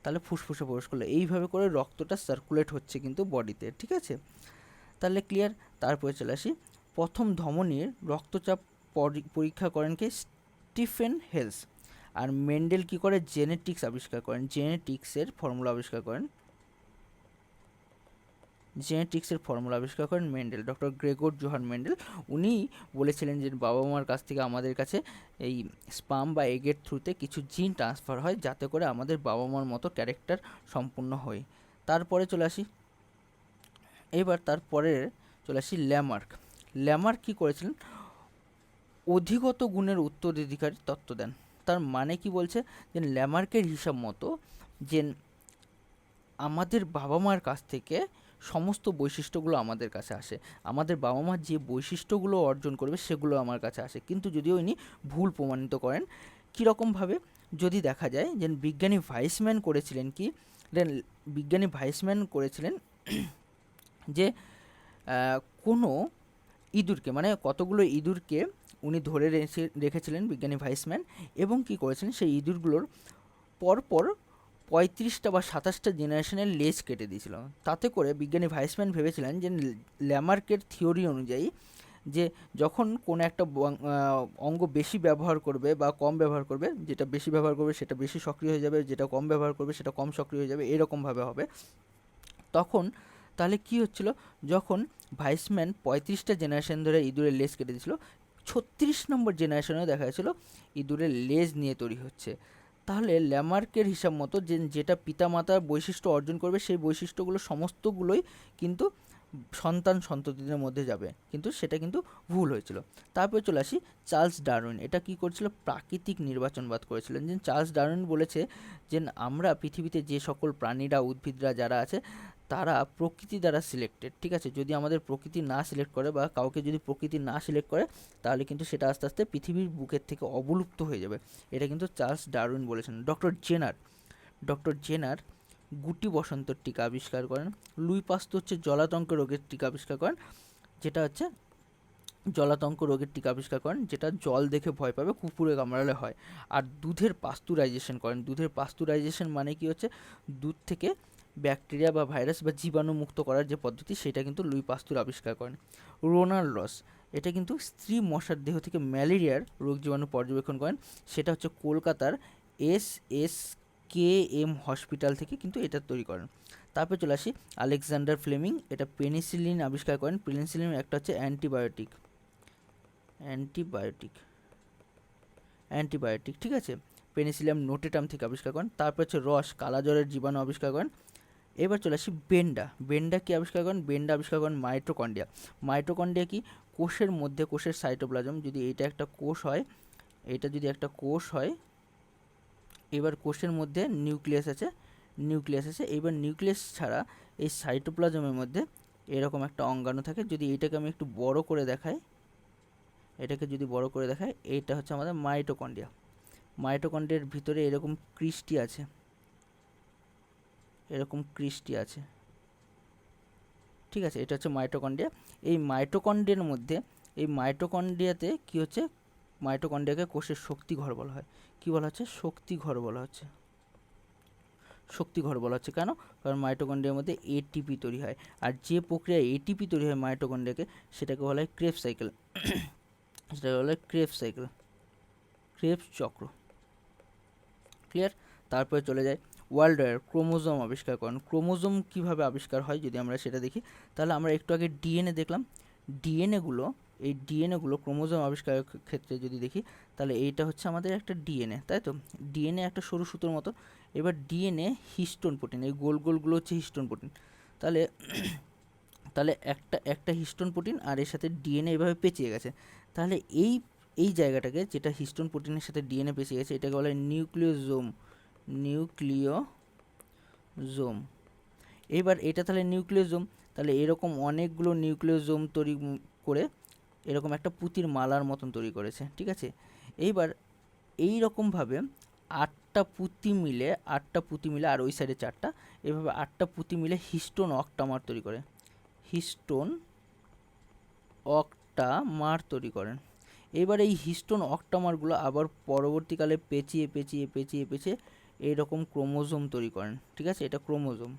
তাহলে ফুসফুসে প্রবেশ করলো। এইভাবে করে রক্তটা সার্কুলেট হচ্ছে কিন্তু বডিতে। ঠিক আছে, তাহলে ক্লিয়ার। তারপরে চলে আসি, প্রথম ধমনীর রক্তচাপ পরীক্ষা করেন কে? Stephen Hales. আর মেন্ডেল কি করে? জেনেটিক্স আবিষ্কার করেন, জেনেটিক্সের ফর্মুলা আবিষ্কার করেন Mendel, doctor Gregor Johann Mendel. উনি বলেছিলেন যে বাবা মার কাছ থেকে আমাদের কাছে এই স্পাম বা এগের থ্রুতে কিছু জিন ট্রান্সফার হয়, যাতে করে আমাদের বাবা মার মতো ক্যারেক্টার সম্পূর্ণ হয়। তারপরে চলে আসি ল্যামার্ক কী করেছিলেন? অধিগত গুণের উত্তরাধিকারী তত্ত্ব দেন। তার মানে কি বলছে, যে ল্যামার্কের হিসাব মতো যে আমাদের বাবা মার কাছ থেকে সমস্ত বৈশিষ্ট্যগুলো আমাদের কাছে আসে, আমাদের বাবা মা যে বৈশিষ্ট্যগুলো অর্জন করবে সেগুলো আমার কাছে আসে। কিন্তু যদিও ইনি ভুল প্রমাণিত করেন। কীরকমভাবে? যদি দেখা যায় যে বিজ্ঞানী ভাইসম্যান করেছিলেন যে কোনো ইঁদুরকে, মানে কতগুলো ইঁদুরকে উনি ধরে রেখেছিলেন বিজ্ঞানী ভাইসম্যান, এবং কি করেছিলেন, সেই ইঁদুরগুলোর পরপর 35টা বা 27টা জেনারেশনের লেজ কেটে দিয়েছিল। তাতে করে বিজ্ঞানী ভাইসম্যান ভেবেছিলেন যে ল্যামার্কের থিওরি অনুযায়ী যে যখন কোনো একটা অঙ্গ বেশি ব্যবহার করবে বা কম ব্যবহার করবে, যেটা বেশি ব্যবহার করবে সেটা বেশি সক্রিয় হয়ে যাবে, যেটা কম ব্যবহার করবে সেটা কম সক্রিয় হয়ে যাবে, এরকমভাবে হবে। তখন তাহলে কি হচ্ছিল, যখন ভাইসম্যান 35টা জেনারেশন ধরে ইঁদুরের লেজ কেটে দিয়েছিল, 36 নম্বর জেনারেশনেও দেখা গেছিলো ইঁদুরের লেজ নিয়ে তৈরি হচ্ছে। তাহলে ল্যামার্কের হিসাব মতো যেটা পিতামাতার বৈশিষ্ট্য অর্জন করবে, সেই বৈশিষ্ট্যগুলো সমস্তগুলোই কিন্তু সন্ততিদের মধ্যে যাবে, কিন্তু সেটা কিন্তু ভুল হয়েছিল। তারপরে চলে আসি চার্লস ডারউইন। এটা কি করেছিল? প্রাকৃতিক নির্বাচনবাদ করেছিলেন। যে চার্লস ডারউইন বলেছে যে আমরা পৃথিবীতে যে সকল প্রাণীরা, উদ্ভিদরা যারা আছে তারা প্রকৃতি দ্বারা সিলেক্টেড। ঠিক আছে, যদি আমাদের প্রকৃতি না সিলেক্ট করে বা কাউকে যদি প্রকৃতি না সিলেক্ট করে, তাহলে কিন্তু সেটা আস্তে আস্তে পৃথিবীর বুকের থেকে অবলুপ্ত হয়ে যাবে। এটা কিন্তু চার্লস ডারউইন বলেছেন। ডক্টর জেনার গুটি বসন্তের টিকা আবিষ্কার করেন। লুই পাস্তুর হচ্ছে জলাতঙ্ক রোগের টিকা আবিষ্কার করেন, যেটা জল দেখে ভয় পাবে, কুকুরে কামড়ালে হয়। আর দুধের পাস্তুরাইজেশন করেন। দুধের পাস্তুরাইজেশন মানে কি হচ্ছে, দুধ থেকে ব্যাকটেরিয়া বা ভাইরাস বা জীবাণু মুক্ত করার যে পদ্ধতি, সেটা কিন্তু লুই পাস্তুর আবিষ্কার করেন। রোনাল্ড রস, এটা কিন্তু স্ত্রী মশার দেহ থেকে ম্যালেরিয়ার রোগ জীবাণু পর্যবেক্ষণ করেন। সেটা হচ্ছে কলকাতার KM হসপিটাল থেকে কিন্তু এটা তৈরি করেন। তারপরে চলে আসি আলেকজান্ডার ফ্লেমিং, এটা পেনিসিলিন আবিষ্কার করেন। পেনিসিলিন একটা হচ্ছে অ্যান্টিবায়োটিক, ঠিক আছে, পেনিসিলিয়াম নোটেটাম থেকে আবিষ্কার করেন। তারপর হচ্ছে রস, কালাজ্বরের জীবাণু আবিষ্কার করেন। এবার চলে আসি বেন্ডা কি আবিষ্কার করেন? বেন্ডা আবিষ্কার করেন মাইটোকন্ড্রিয়া কি? কোষের মধ্যে, কোষের সাইটোপ্লাজম, যদি এটা একটা কোষ হয়, এটা যদি একটা কোষ হয়, এবার কোষের মধ্যে নিউক্লিয়াস আছে, এবার নিউক্লিয়াস ছাড়া এই সাইটোপ্লাজমের মধ্যে এরকম একটা অঙ্গাণু থাকে। যদি এটাকে আমি একটু বড় করে দেখাই, এইটা হচ্ছে আমাদের মাইটোকন্ড্রিয়ার ভিতরে এরকম ক্রিস্টি আছে, ঠিক আছে, এটা হচ্ছে মাইটোকন্ড্রিয়া। এই মাইটোকন্ড্রিয়াতে কি হচ্ছে, মাইটোকন্ড্রিয়াকে কোষের শক্তিঘর বলা হয়। কি বলা হচ্ছে? শক্তিঘর বলা হচ্ছে। কেন? কারণ মাইটোকন্ড্রিয়ার মধ্যে এটিপি তৈরি হয়, আর যে প্রক্রিয়ায় এটিপি তৈরি হয় মাইটোকন্ড্রিয়াকে, সেটাকে বলা হয় ক্রেবস সাইকেল, ক্রেবস চক্র। ক্লিয়ার? তারপরে চলে যায় ওয়াল্ডার, ক্রোমোজোম আবিষ্কার করেন। ক্রোমোজোম কিভাবে আবিষ্কার হয় যদি আমরা সেটা দেখি, তাহলে আমরা একটু আগে ডিএনএ দেখলাম। এই ডিএনএগুলো ক্রোমোজোম আবিষ্কারের ক্ষেত্রে যদি দেখি, তাহলে এইটা হচ্ছে আমাদের একটা ডিএনএ, তাই তো? ডিএনএ একটা সরু সুতোর মতো। এবার ডিএনএ হিস্টোন প্রোটিন, এই গোলগুলো হচ্ছে হিস্টোন প্রোটিন। তাহলে একটা হিস্টোন প্রোটিন আর এর সাথে ডিএনএ এভাবে পেঁচিয়ে গেছে। তাহলে এই জায়গাটাকে, যেটা হিস্টোন প্রোটিনের সাথে ডিএনএ পেঁচিয়ে গেছে, এটাকে বলা হয় নিউক্লিওজোম। এবার এটা তাহলে নিউক্লিওজোম, তাহলে এরকম অনেকগুলো নিউক্লিওজোম তৈরি করে এরকম একটা পুঁতির মালার মতন তৈরি করেছে, ঠিক আছে। এইবার এই রকমভাবে আটটা পুঁতি মিলে, আর ওই সাইডে 4টা, এভাবে 8টা পুঁতি মিলে হিস্টোন অক্টামার তৈরি করেন। এবার এই হিস্টোন অক্টামারগুলো আবার পরবর্তীকালে পেঁচিয়ে এইরকম ক্রোমোজোম তৈরি করেন, ঠিক আছে। এটা ক্রোমোজোম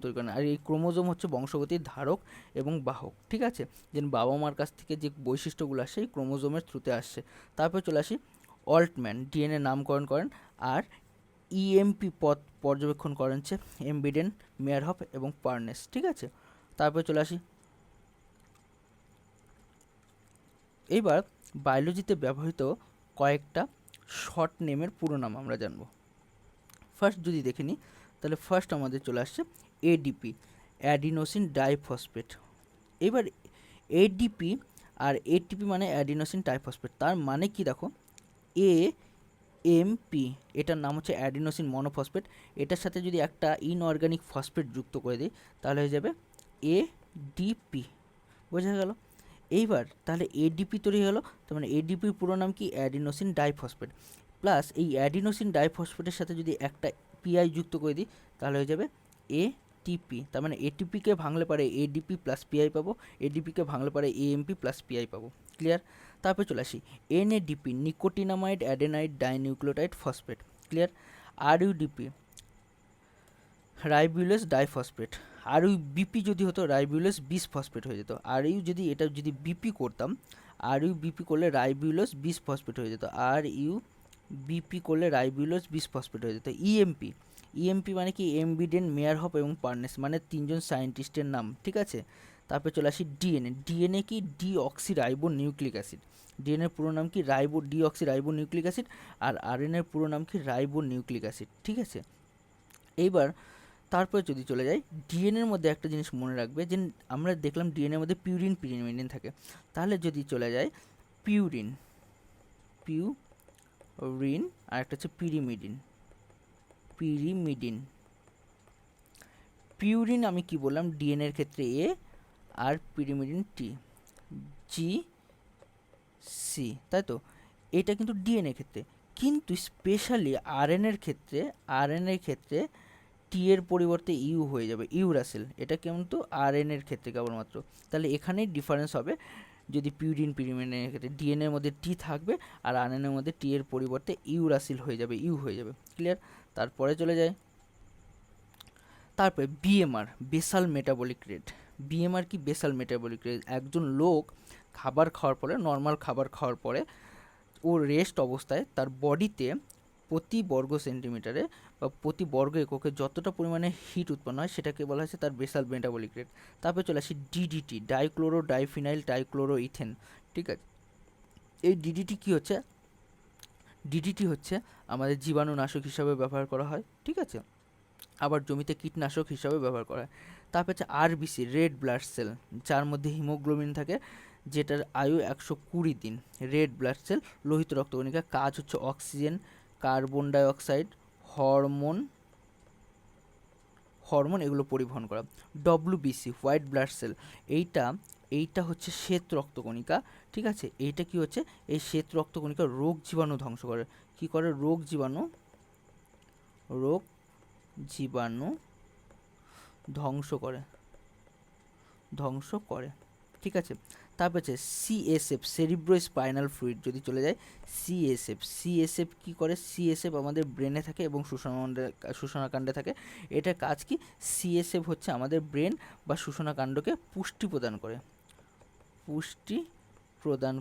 তৈরি করেন। আর এই ক্রোমোজোম হচ্ছে বংশগতির ধারক এবং বাহক, ঠিক আছে। যেন বাবা মার কাছ থেকে যে বৈশিষ্ট্যগুলো আসে, এই ক্রোমোজোমের থ্রুতে আসছে। তারপর চলে আসি অল্টম্যান, ডিএনএ নামকরণ করেন। আর ইএমপি পথ পর্যবেক্ষণ করেন হচ্ছে এমবিডেন, মেয়ারহফ এবং পার্নেস, ঠিক আছে। তারপরে চলে আসি, এইবার বায়োলজিতে ব্যবহৃত কয়েকটা শর্ট নেমের পুরো নাম আমরা জানব। ফার্স্ট যদি দেখে নিই, তাহলে ফার্স্ট আমাদের চলে আসছে এডিপি, অ্যাডিনোসিন ডাইফসফেট। এবার এডিপি আর এটিপি মানে অ্যাডিনোসিন ডাইফসফেট, তার মানে কি দেখো, এএমপি এটার নাম হচ্ছে অ্যাডিনোসিন মনোফসফেট। এটার সাথে যদি একটা ইনঅর্গানিক ফসফেট যুক্ত করে দিই, তাহলে হয়ে যাবে এডিপি। বোঝা গেল? এইবার তাহলে এডিপি তৈরি হলো, তার মানে এডিপির পুরো নাম কি? Adenosine diphosphate. প্লাস এই অ্যাডিনোসিন ডাইফসফেটের সাথে যদি একটা পিআই যুক্ত করে দিই, তাহলে হয়ে যাবে এটিপি। তার মানে এটিপিকে ভাঙলে পারে এডিপি প্লাস পিআই পাবো, এডিপিকে ভাঙলে পারে এএমপি প্লাস পিআই পাবো। ক্লিয়ার? তারপরে চলে আসি NADP, nicotinamide adenine dinucleotide phosphate. Clear? RuDP, ribulose diphosphate. R U BP যদি হতো, রাইবুলেস বিস ফসফেট হয়ে যেত। আর ইউ যদি বিপি করতাম, আর ইউ বিপি করলে রাইবুলেস বিস ফসফেট হয়ে যেত। আর ইউ বিপি করলে রাইবুলেস বিস ফসফেট হয়ে যেত। ইএমপি মানে কি? এমবিডেন, মেয়ারহফ এবং পার্নেস, মানে 3জন সায়েন্টিস্টের নাম, ঠিক আছে। তারপরে চলে আসি ডিএনএ কি? Deoxyribonucleic acid. ডিএনএর পুরো নাম কি? Deoxyribonucleic acid. আর আরএনএর পুরো নাম কি? রাইবো নিউক্লিক অ্যাসিড, ঠিক আছে। এইবার তারপরে যদি চলে যাই, ডিএনএর মধ্যে একটা জিনিস মনে রাখবে, যে আমরা দেখলাম ডিএনএর মধ্যে পিউরিন থাকে। তাহলে যদি চলে যায় পিউরিন, আর একটা হচ্ছে পিরিমিডিন। পিউরিন আমি কি বললাম? ডিএনএর ক্ষেত্রে এ, আর পিরিমিডিন GC, তাই তো? এটা কিন্তু ডিএনএ ক্ষেত্রে, কিন্তু স্পেশালি আরএনএর ক্ষেত্রে টি এর পরিবর্তে ইউ হয়ে যাবে, ইউরাসিল। এটা কিন্তু আরএনএর ক্ষেত্রে কেবলমাত্র। তাহলে এখানেই ডিফারেন্স হবে, যদি পিরিমিডিনের ক্ষেত্রে ডিএনএর মধ্যে টি থাকবে, আর আরএনএর মধ্যে টি এর পরিবর্তে ইউরাসিল হয়ে যাবে, ইউ হয়ে যাবে। ক্লিয়ার? তারপরে চলে যায়, তারপরে BMR, basal metabolic rate. BMR কি? Basal metabolic rate. একজন লোক খাবার খাওয়ার পরে, নর্মাল খাবার খাওয়ার পরে ও রেস্ট অবস্থায় তার বডিতে প্রতি বর্গ সেন্টিমিটারে বা প্রতি বর্গ এককে যতটা পরিমাণে হিট উৎপন্ন হয় সেটাকে বলা হচ্ছে তার বেসাল মেটাবলিক রেট। তারপরে চলে আসি DDT, dichloro diphenyl dichloro ethane. ঠিক আছে, এই ডিডিটি কী হচ্ছে, ডিডিটি হচ্ছে আমাদের জীবাণুনাশক হিসাবে ব্যবহার করা হয়। ঠিক আছে, আবার জমিতে কীটনাশক হিসাবে ব্যবহার করা হয়। তারপর হচ্ছে আরবিসি, রেড ব্লাড সেল, যার মধ্যে হিমোগ্লোবিন থাকে, যেটার আয়ু 120 দিন। রেড ব্লাড সেল লোহিত রক্তকণিকা, কাজ হচ্ছে oxygen, carbon dioxide, hormone hormone এগুলো পরিবহন করা। ডব্লিউবিসি, হোয়াইট ব্লাড সেল, এইটা হচ্ছে শ্বেত রক্তকণিকা। ঠিক আছে, এইটা কি হচ্ছে, এই শ্বেত রক্তকণিকা রোগ জীবাণু ধ্বংস করে। কি করে, রোগ জীবাণু ধ্বংস করে। ঠিক আছে, তারপর হচ্ছে সিএসএফ, সেরিব্রো স্পাইনাল ফ্লুইড যদি চলে যায়, সিএসএফ কি করে, সিএসএফ আমাদের ব্রেনে থাকে এবং শোষণাকাণ্ডে থাকে। এটার কাজ কি, সিএসএফ হচ্ছে আমাদের ব্রেন বা শোষণাকাণ্ডকে পুষ্টি প্রদান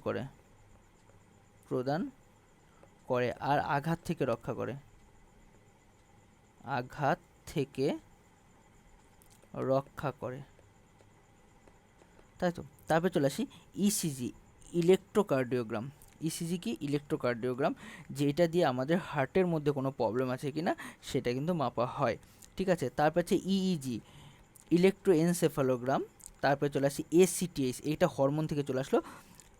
করে আর আঘাত থেকে রক্ষা করে। তাই তো। তারপরে চলে আসি ইসিজি, ইলেকট্রোকার্ডিওগ্রাম। ইসিজি কি, ইলেকট্রোকার্ডিওগ্রাম, যেটা দিয়ে আমাদের হার্টের মধ্যে কোনো প্রবলেম আছে কি না সেটা কিন্তু মাপা হয়। ঠিক আছে, তারপর হচ্ছে ইইজি, ইলেকট্রোএনসেফালোগ্রাম। তারপরে চলে আসি এসিটিএইচ, এইটা হরমোন থেকে চলে আসলো,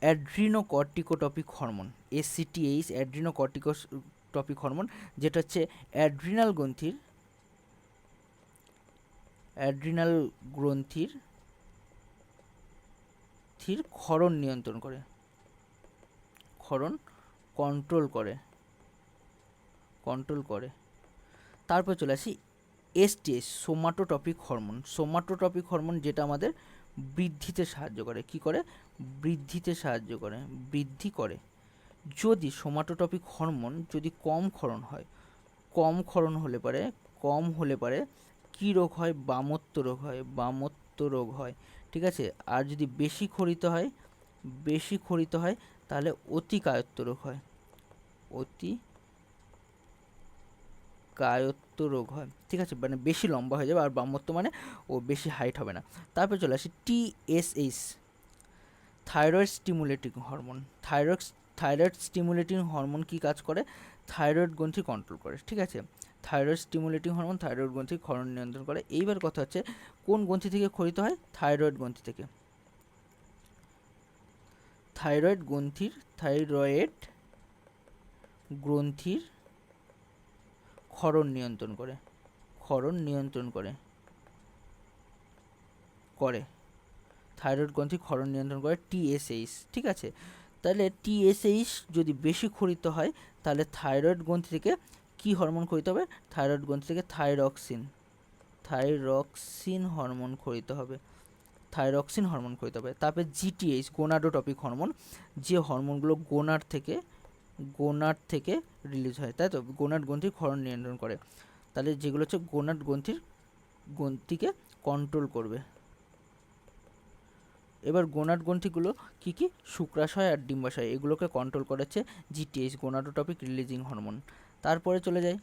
অ্যাড্রিনোকর্টিকোটপিক হরমোন। এসিটিএইচ অ্যাড্রিনোকর্টিকোটপিক হরমোন, যেটা হচ্ছে অ্যাড্রিনাল গ্রন্থির ক্ষরণ কন্ট্রোল করে। তারপর চলে আসি এসটিএস, সোমাটোটপিক হরমোন, যেটা আমাদের বৃদ্ধিতে সাহায্য করে। কি করে, বৃদ্ধি করে। যদি সোমাটোটপিক হরমোন যদি কম হলে পারে কি রোগ হয়, বামত্ব রোগ হয়। ঠিক আছে, আর যদি বেশি ক্ষরিত হয় তাহলে অতিকায়ত্ত রোগ হয়। ঠিক আছে, মানে বেশি লম্বা হয়ে যাবে, আর বামত্ব মানে ও বেশি হাইট হবে না। তারপর চলে আসি টিএসএইচ, থাইরয়েড স্টিমুলেটিং হরমোন কি কাজ করে, থাইরয়েড গ্রন্থি কন্ট্রোল করে। ঠিক আছে, থাইরয়েড স্টিমুলেটিং হরমোন থাইরয়েড গ্রন্থির ক্ষরণ নিয়ন্ত্রণ করে। এইবার কথা হচ্ছে কোন গ্রন্থি থেকে ক্ষরিত হয়, থাইরয়েড গ্রন্থির ক্ষরণ নিয়ন্ত্রণ করে। থাইরয়েড গ্রন্থির ক্ষরণ নিয়ন্ত্রণ করে টিএসএইচ। ঠিক আছে, তাহলে টিএসএইচ যদি বেশি ক্ষরিত হয় তাহলে থাইরয়েড গ্রন্থি থেকে কি হরমোন ক্ষরিত হবে, থাইরয়েড গ্রন্থি থেকে থাইরক্সিন হরমোন ক্ষরিত হবে। তারপরে জিটিএইচ, গোনাডোটপিক হরমোন, যে হরমোনগুলো গোনাড থেকে রিলিজ হয়, তাই তো, গোনাড গ্রন্থির ক্ষরণ নিয়ন্ত্রণ করে। তাহলে যেগুলো হচ্ছে গোনাড গ্রন্থিকে কন্ট্রোল করবে। এবার গোনাড গ্রন্থিগুলো কি কি, শুক্রাশয় আর ডিম্বাশয়, এগুলোকে কন্ট্রোল করেছে জিটিএইচ, গোনাডোটপিক রিলিজিং হরমোন। তারপরে চলে যায়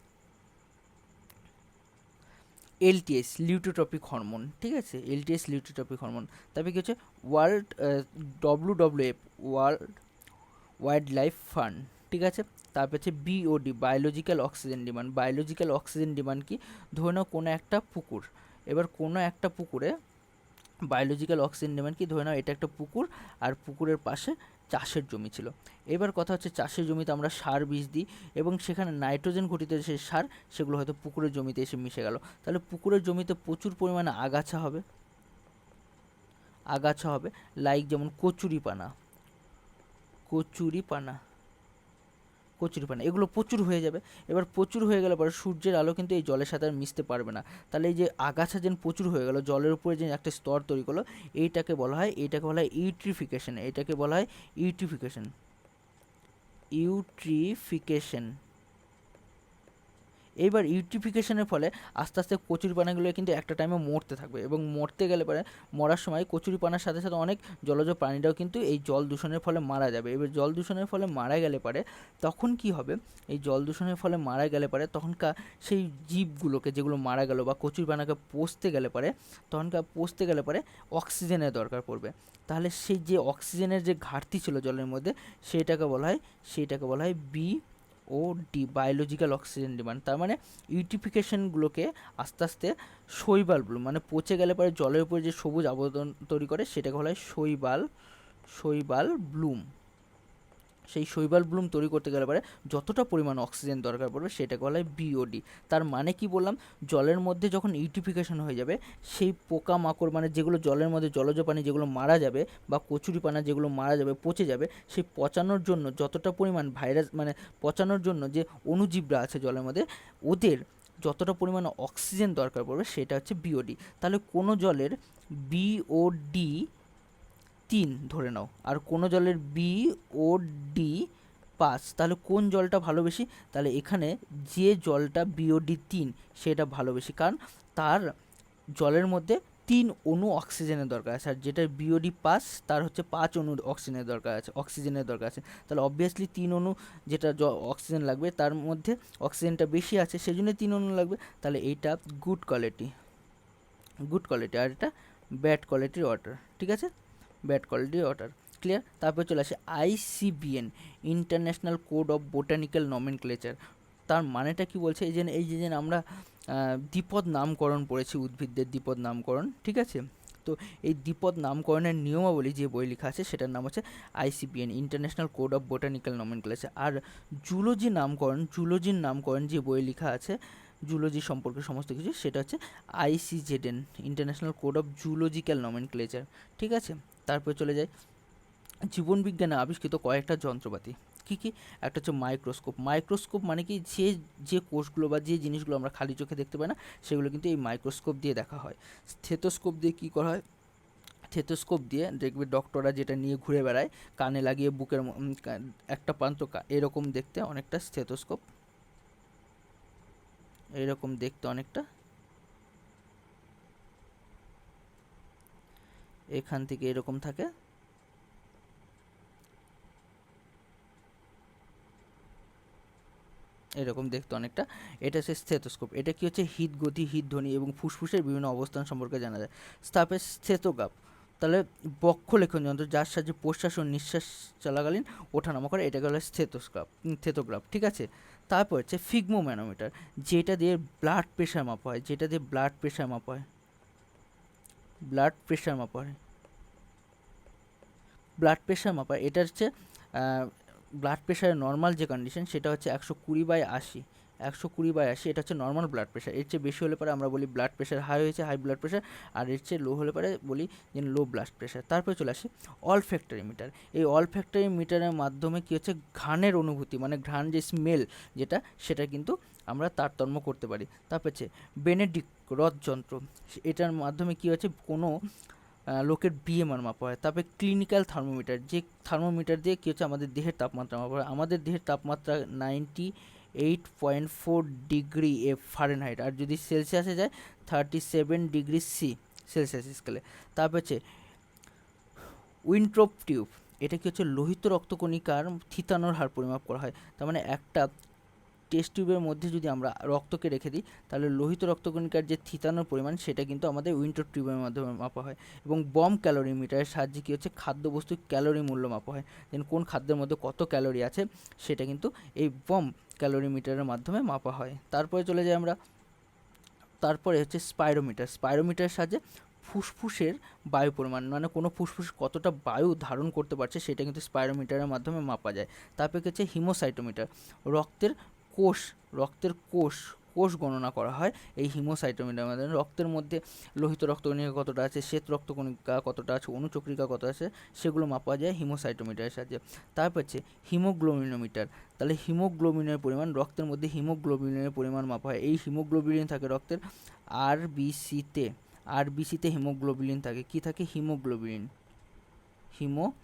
এলটিএস, লিউটোট্রপিক হরমোন। ঠিক আছে, এলটিএস লিউটোট্রপিক হরমোন। তারপরে কি হচ্ছে WWF, ওয়াইল্ড লাইফ ফান্ড। ঠিক আছে, তারপর হচ্ছে বিওডি, বায়োলজিক্যাল অক্সিজেন ডিমান্ড কি, ধরে নাও কোনো একটা পুকুর, এবার কোনো একটা পুকুরে বায়োলজিক্যাল অক্সিজেন ডিমান্ড কি, ধরে নাও এটা একটা পুকুর আর পুকুরের পাশে চাষের জমি ছিল। এবার কথা হচ্ছে চাষের জমিতে আমরা সার বীজ দিই এবং সেখানে নাইট্রোজেন ঘটিত যে সার সেগুলো হয়তো পুকুরের জমিতে এসে মিশে গেল, তাহলে পুকুরের জমিতে প্রচুর পরিমাণে আগাছা হবে, লাইক যেমন কচুরিপানা, এগুলো প্রচুর হয়ে যাবে। এবার প্রচুর হয়ে গেলে পরে সূর্যের আলো কিন্তু এই জলের সাথে আর মিশতে পারবে না, তাহলে এই যে আগাছা যেন প্রচুর হয়ে গেল, জলের উপরে যে একটা স্তর তৈরি করলো, এইটাকে বলা হয় ইউট্রিফিকেশন। এইবার ইউট্রিফিকেশনের ফলে আস্তে আস্তে কচুরিপানাগুলো কিন্তু একটা টাইমে মরতে থাকবে, এবং মরতে গেলে পরে মরার সময় কচুরিপানার সাথে সাথে অনেক জলজ প্রাণীরাও কিন্তু এই জল দূষণের ফলে মারা যাবে। এবার জল দূষণের ফলে মারা গেলে পরে তখন কি হবে, এই জল দূষণের ফলে মারা গেলে পরে তখনকার সেই জীবগুলোকে যেগুলো মারা গেল বা কচুরিপানাকে পচতে গেলে পরে অক্সিজেনের দরকার পড়বে। তাহলে সেই যে অক্সিজেনের যে ঘাটতি ছিল জলের মধ্যে সেইটাকে বলা হয় BOD, বায়োলজিক্যাল অক্সিজেন ডিমান্ড। তার মানে ইউট্রিফিকেশনগুলোকে আস্তে আস্তে শৈবাল ব্লুম, মানে পচে গেলে পরে জলের উপরে যে সবুজ আবরণ তৈরি করে সেটাকে বলা হয় শৈবাল ব্লুম। সেই শৈবাল ব্লুম তৈরি করতে গেলে পরে যতটা পরিমাণ অক্সিজেন দরকার পড়বে সেটাকে বলা হয় BOD। তার মানে কি বললাম, জলের মধ্যে যখন ইউট্রিফিকেশন হয়ে যাবে সেই পোকামাকড়, মানে যেগুলো জলের মধ্যে জলজ প্রাণী যেগুলো মারা যাবে বা কচুরিপানা যেগুলো মারা যাবে, পচে যাবে, সেই পচানোর জন্য যতটা পরিমাণ ভাইরাস, মানে পচানোর জন্য যে অণুজীবরা আছে জলের মধ্যে, ওদের যতটা পরিমাণ অক্সিজেন দরকার পড়বে সেটা হচ্ছে BOD। তাহলে কোনো জলের BOD 3 ধরে নাও, আর কোনো জলের BOD 5, তাহলে কোন জলটা ভালো বেশি? তাহলে এখানে যে জলটা BOD 3 সেটা ভালো বেশি, কারণ তার জলের মধ্যে 3 অণু অক্সিজেনের দরকার আছে, আর যেটা BOD 5 তার হচ্ছে 5 অণু অক্সিজেনের দরকার আছে। তাহলে অবভিয়াসলি 3 অণু যেটা অক্সিজেন লাগবে তার মধ্যে অক্সিজেনটা বেশি আছে, সেই জন্য 3 অণু লাগবে। তাহলে এইটা গুড কোয়ালিটি, আর এটা ব্যাড কোয়ালিটির ওয়াটার। ঠিক আছে, ব্যাড কোয়ালিটি ওয়াটার, ক্লিয়ার। তারপর চলে আসে ICBN, international code of botanical nomenclature. তার মানেটা কি বলছে, এই যে আমরা দ্বিপদ নামকরণ পড়েছি, উদ্ভিদদের দ্বিপদ নামকরণ, ঠিক আছে। তো এই দ্বিপদ নামকরণের নিয়মাবলী যে বই লেখা আছে সেটার নাম হচ্ছে ICBN, international code of botanical nomenclature. আর জুলজির নামকরণ যে বই লেখা আছে জুলজি সম্পর্কে সমস্ত কিছু, সেটা হচ্ছে ICZN, international code of zoological nomenclature. ঠিক আছে, তারপর চলে যায় জীবনবিজ্ঞানে আবিষ্কৃত কয়েকটা যন্ত্রপাতি। কী কী? একটা হচ্ছে মাইক্রোস্কোপ মানে কি, যে কোষগুলো বা যে জিনিসগুলো আমরা খালি চোখে দেখতে পাই না সেগুলো কিন্তু এই মাইক্রোস্কোপ দিয়ে দেখা হয়। স্টেথোস্কোপ দিয়ে কী করা হয়? স্টেথোস্কোপ দিয়ে দেখবে ডক্টররা যেটা নিয়ে ঘুরে বেড়ায়, কানে লাগিয়ে বুকের একটা প্রান্ত এরকম দেখতে অনেকটা স্টেথোস্কোপ, এরকম দেখতে অনেকটা, এখান থেকে এরকম থাকে, এরকম দেখতে অনেকটা, এটা হচ্ছে স্টেথোস্কোপ। এটা কি হচ্ছে হৃদগতি, হৃদধ্বনি এবং ফুসফুসের বিভিন্ন অবস্থান সম্পর্কে জানা যায়। তারপরে স্টেথোগ্রাফ, তাহলে বক্ষলেখন যন্ত্র, যার সাহায্যে প্রশ্বাস ও নিঃশ্বাস চলাকালীন ওঠানামা করে, এটাকে বলে স্টেথোগ্রাফ। ঠিক আছে, তারপর হচ্ছে ফিগমোম্যানোমিটার, যেটা দিয়ে ব্লাড প্রেশার মাপা হয়, এটা হচ্ছে ব্লাড প্রেশারের নর্মাল যে কন্ডিশন সেটা হচ্ছে 120/80, এটা হচ্ছে নর্মাল ব্লাড প্রেশার। এর চেয়ে বেশি হলে পরে আমরা বলি ব্লাড প্রেশার হাই হয়েছে, হাই ব্লাড প্রেশার, আর এর চেয়ে লো হলে পরে বলি যে লো ব্লাড প্রেশার। তারপরে চলে আসি অলফ্যাক্টরি মিটার। এই অলফ্যাক্টরি মিটারের মাধ্যমে কী হচ্ছে, ঘ্রাণের অনুভূতি, মানে ঘ্রাণ যে স্মেল যেটা, সেটা কিন্তু আমরা তারতম্য করতে পারি। তারপর হচ্ছে বেনেডিক্ট হ্রদযন্ত্র, এটার মাধ্যমে কী হচ্ছে, কোনো লোকের BMR মাপা হয়। তারপরে ক্লিনিক্যাল থার্মোমিটার, যে থার্মোমিটার দিয়ে কী হচ্ছে আমাদের দেহের তাপমাত্রা মাপা হয়। আমাদের দেহের তাপমাত্রা 98.4 ডিগ্রি ফারেনহাইট, আর যদি সেলসিয়াসে যায় 37 ডিগ্রি C সেলসিয়াস স্কেলে। তারপর হচ্ছে উইন্ট্রপ টিউব, এটা কি হচ্ছে লোহিত রক্তকণিকার থিতানোর হার পরিমাপ করা হয়। তার মানে একটা টেস্ট টিউবের মধ্যে যদি আমরা রক্তকে রেখে দিই তাহলে লোহিত রক্তকণিকার যে থিতানোর পরিমাণ সেটা কিন্তু আমাদের উইন্ট্রপ টিউবের মাধ্যমে মাপা হয়। এবং বম ক্যালোরিমিটারের সাহায্যে কী হচ্ছে, খাদ্যবস্তুর ক্যালোরি মূল্য মাপা হয়, দেন কোন খাদ্যের মধ্যে কত ক্যালোরি আছে সেটা কিন্তু এই বম ক্যালোরিমিটারের মাধ্যমে মাপা হয়। তারপরে চলে যাই আমরা, তারপরে হচ্ছে স্পাইরোমিটারের সাহায্যে ফুসফুসের বায়ু পরিমাণ, মানে কোনো ফুসফুস কতটা বায়ু ধারণ করতে পারছে সেটা কিন্তু স্পাইরোমিটারের মাধ্যমে মাপা যায়। তারপরে হচ্ছে হিমোসাইটোমিটার, রক্তের কোষ রক্তের কোষ কোষ গণনা করা হয় এই হিমোসাইটোমিটারের মাধ্যমে। রক্তের মধ্যে লোহিত রক্তকণিকা কতটা আছে, শ্বেত রক্তকণিকা কতটা আছে, অনুচক্রিকা কত আছে, সেগুলো মাপা যায় হিমোসাইটোমিটারের সাহায্যে। তারপর হচ্ছে হিমোগ্লোবিনোমিটার, তাহলে হিমোগ্লোবিনের পরিমাণ, রক্তের মধ্যে হিমোগ্লোবিনের পরিমাণ মাপা হয়। এই হিমোগ্লোবিন থাকে রক্তের আরবিসিতে হিমোগ্লোবিন থাকে। কি থাকে? হিমোগ্লোবিন। হিমোবিউলিন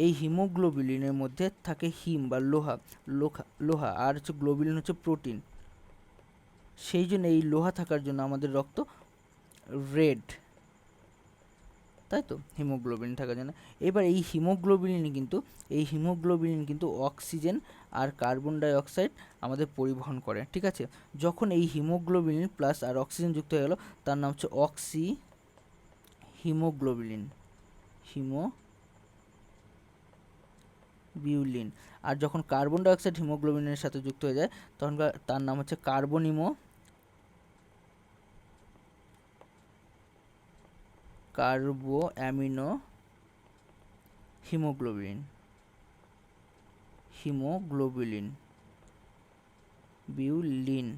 এই হিমোগ্লোবিলিনের মধ্যে থাকে হিম বা লোহা, লোহা আর হচ্ছে গ্লোবিলিন হচ্ছে প্রোটিন। সেই জন্য এই লোহা থাকার জন্য আমাদের রক্ত রেড, তাই তো, হিমোগ্লোবিলিন থাকার জন্য। এবার এই হিমোগ্লোবিলিন কিন্তু অক্সিজেন আর কার্বন ডাই অক্সাইড আমাদের পরিবহন করে, ঠিক আছে। যখন এই হিমোগ্লোবিলিন প্লাস আর অক্সিজেন যুক্ত হয়ে গেল, তার নাম হচ্ছে হিমোগ্লোবিলিন, হিমোবিউলিন। আর যখন কার্বন ডাই অক্সাইড হিমোগ্লোবিলিনের সাথে যুক্ত হয়ে যায়, তখন তার নাম হচ্ছে কার্বো অ্যামিনো হিমোগ্লোবিলিন বিউলিন।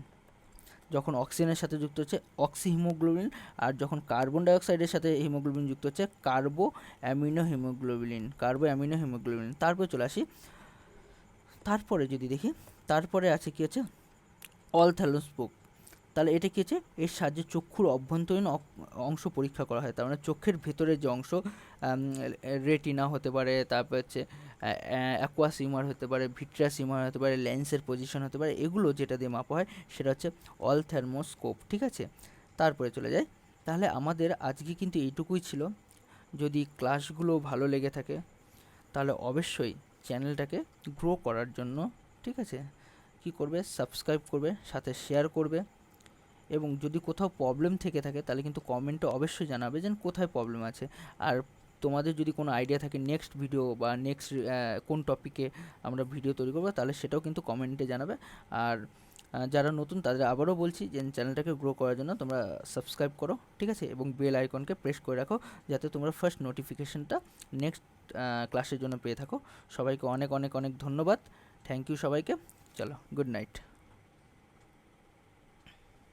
যখন অক্সিজেনের সাথে যুক্ত হচ্ছে অক্সি হিমোগ্লোবিলিন, আর যখন কার্বন ডাই অক্সাইডের সাথে হিমোগ্লোবিলিন যুক্ত হচ্ছে কার্বো অ্যামিনো হিমোগ্লোবিলিন। তারপরে চলে আসি, তারপরে যদি দেখি, তারপরে আছে কি আছে অলথ্যালোস্কোপ। তাহলে এটা কি হচ্ছে, এর সাহায্যে চক্ষুর অভ্যন্তরীণ অংশ পরীক্ষা করা হয়। তার মানে চোখের ভেতরের যে অংশ, রেটিনা হতে পারে, তারপর হচ্ছে অ্যাকুয়াসিমার হতে পারে, ভিট্রাসিমার হতে পারে, লেন্সের পজিশন হতে পারে, এগুলো যেটা দিয়ে মাপা হয় সেটা হচ্ছে অলথ্যালমোস্কোপ, ঠিক আছে। তারপরে চলে যাই, তাহলে আমাদের আজকে কিন্তু এইটুকুই ছিল। যদি ক্লাসগুলো ভালো লেগে থাকে তাহলে অবশ্যই চ্যানেলটাকে গ্রো করার জন্য, ঠিক আছে, কি করবে, সাবস্ক্রাইব করবে, সাথে শেয়ার করবে। এবং যদি কোথাও প্রবলেম থেকে থাকে তাহলে কিন্তু কমেন্টে অবশ্যই জানাবে যে কোথায় প্রবলেম আছে। আর তোমাদের যদি কোনো আইডিয়া থাকে নেক্সট ভিডিও বা নেক্সট কোন টপিকে আমরা ভিডিও তৈরি করবো, তাহলে সেটাও কিন্তু কমেন্টে জানাবে। আর যারা নতুন তাদের আবারও বলছি যে চ্যানেলটাকে গ্রো করার জন্য তোমরা সাবস্ক্রাইব করো, ঠিক আছে, এবং বেল আইকনকে প্রেস করে রাখো যাতে তোমরা ফার্স্ট নোটিফিকেশনটা নেক্সট ক্লাসের জন্য পেয়ে থাকো। সবাইকে অনেক অনেক অনেক ধন্যবাদ, থ্যাংক ইউ সবাইকে। চলো, গুড নাইট।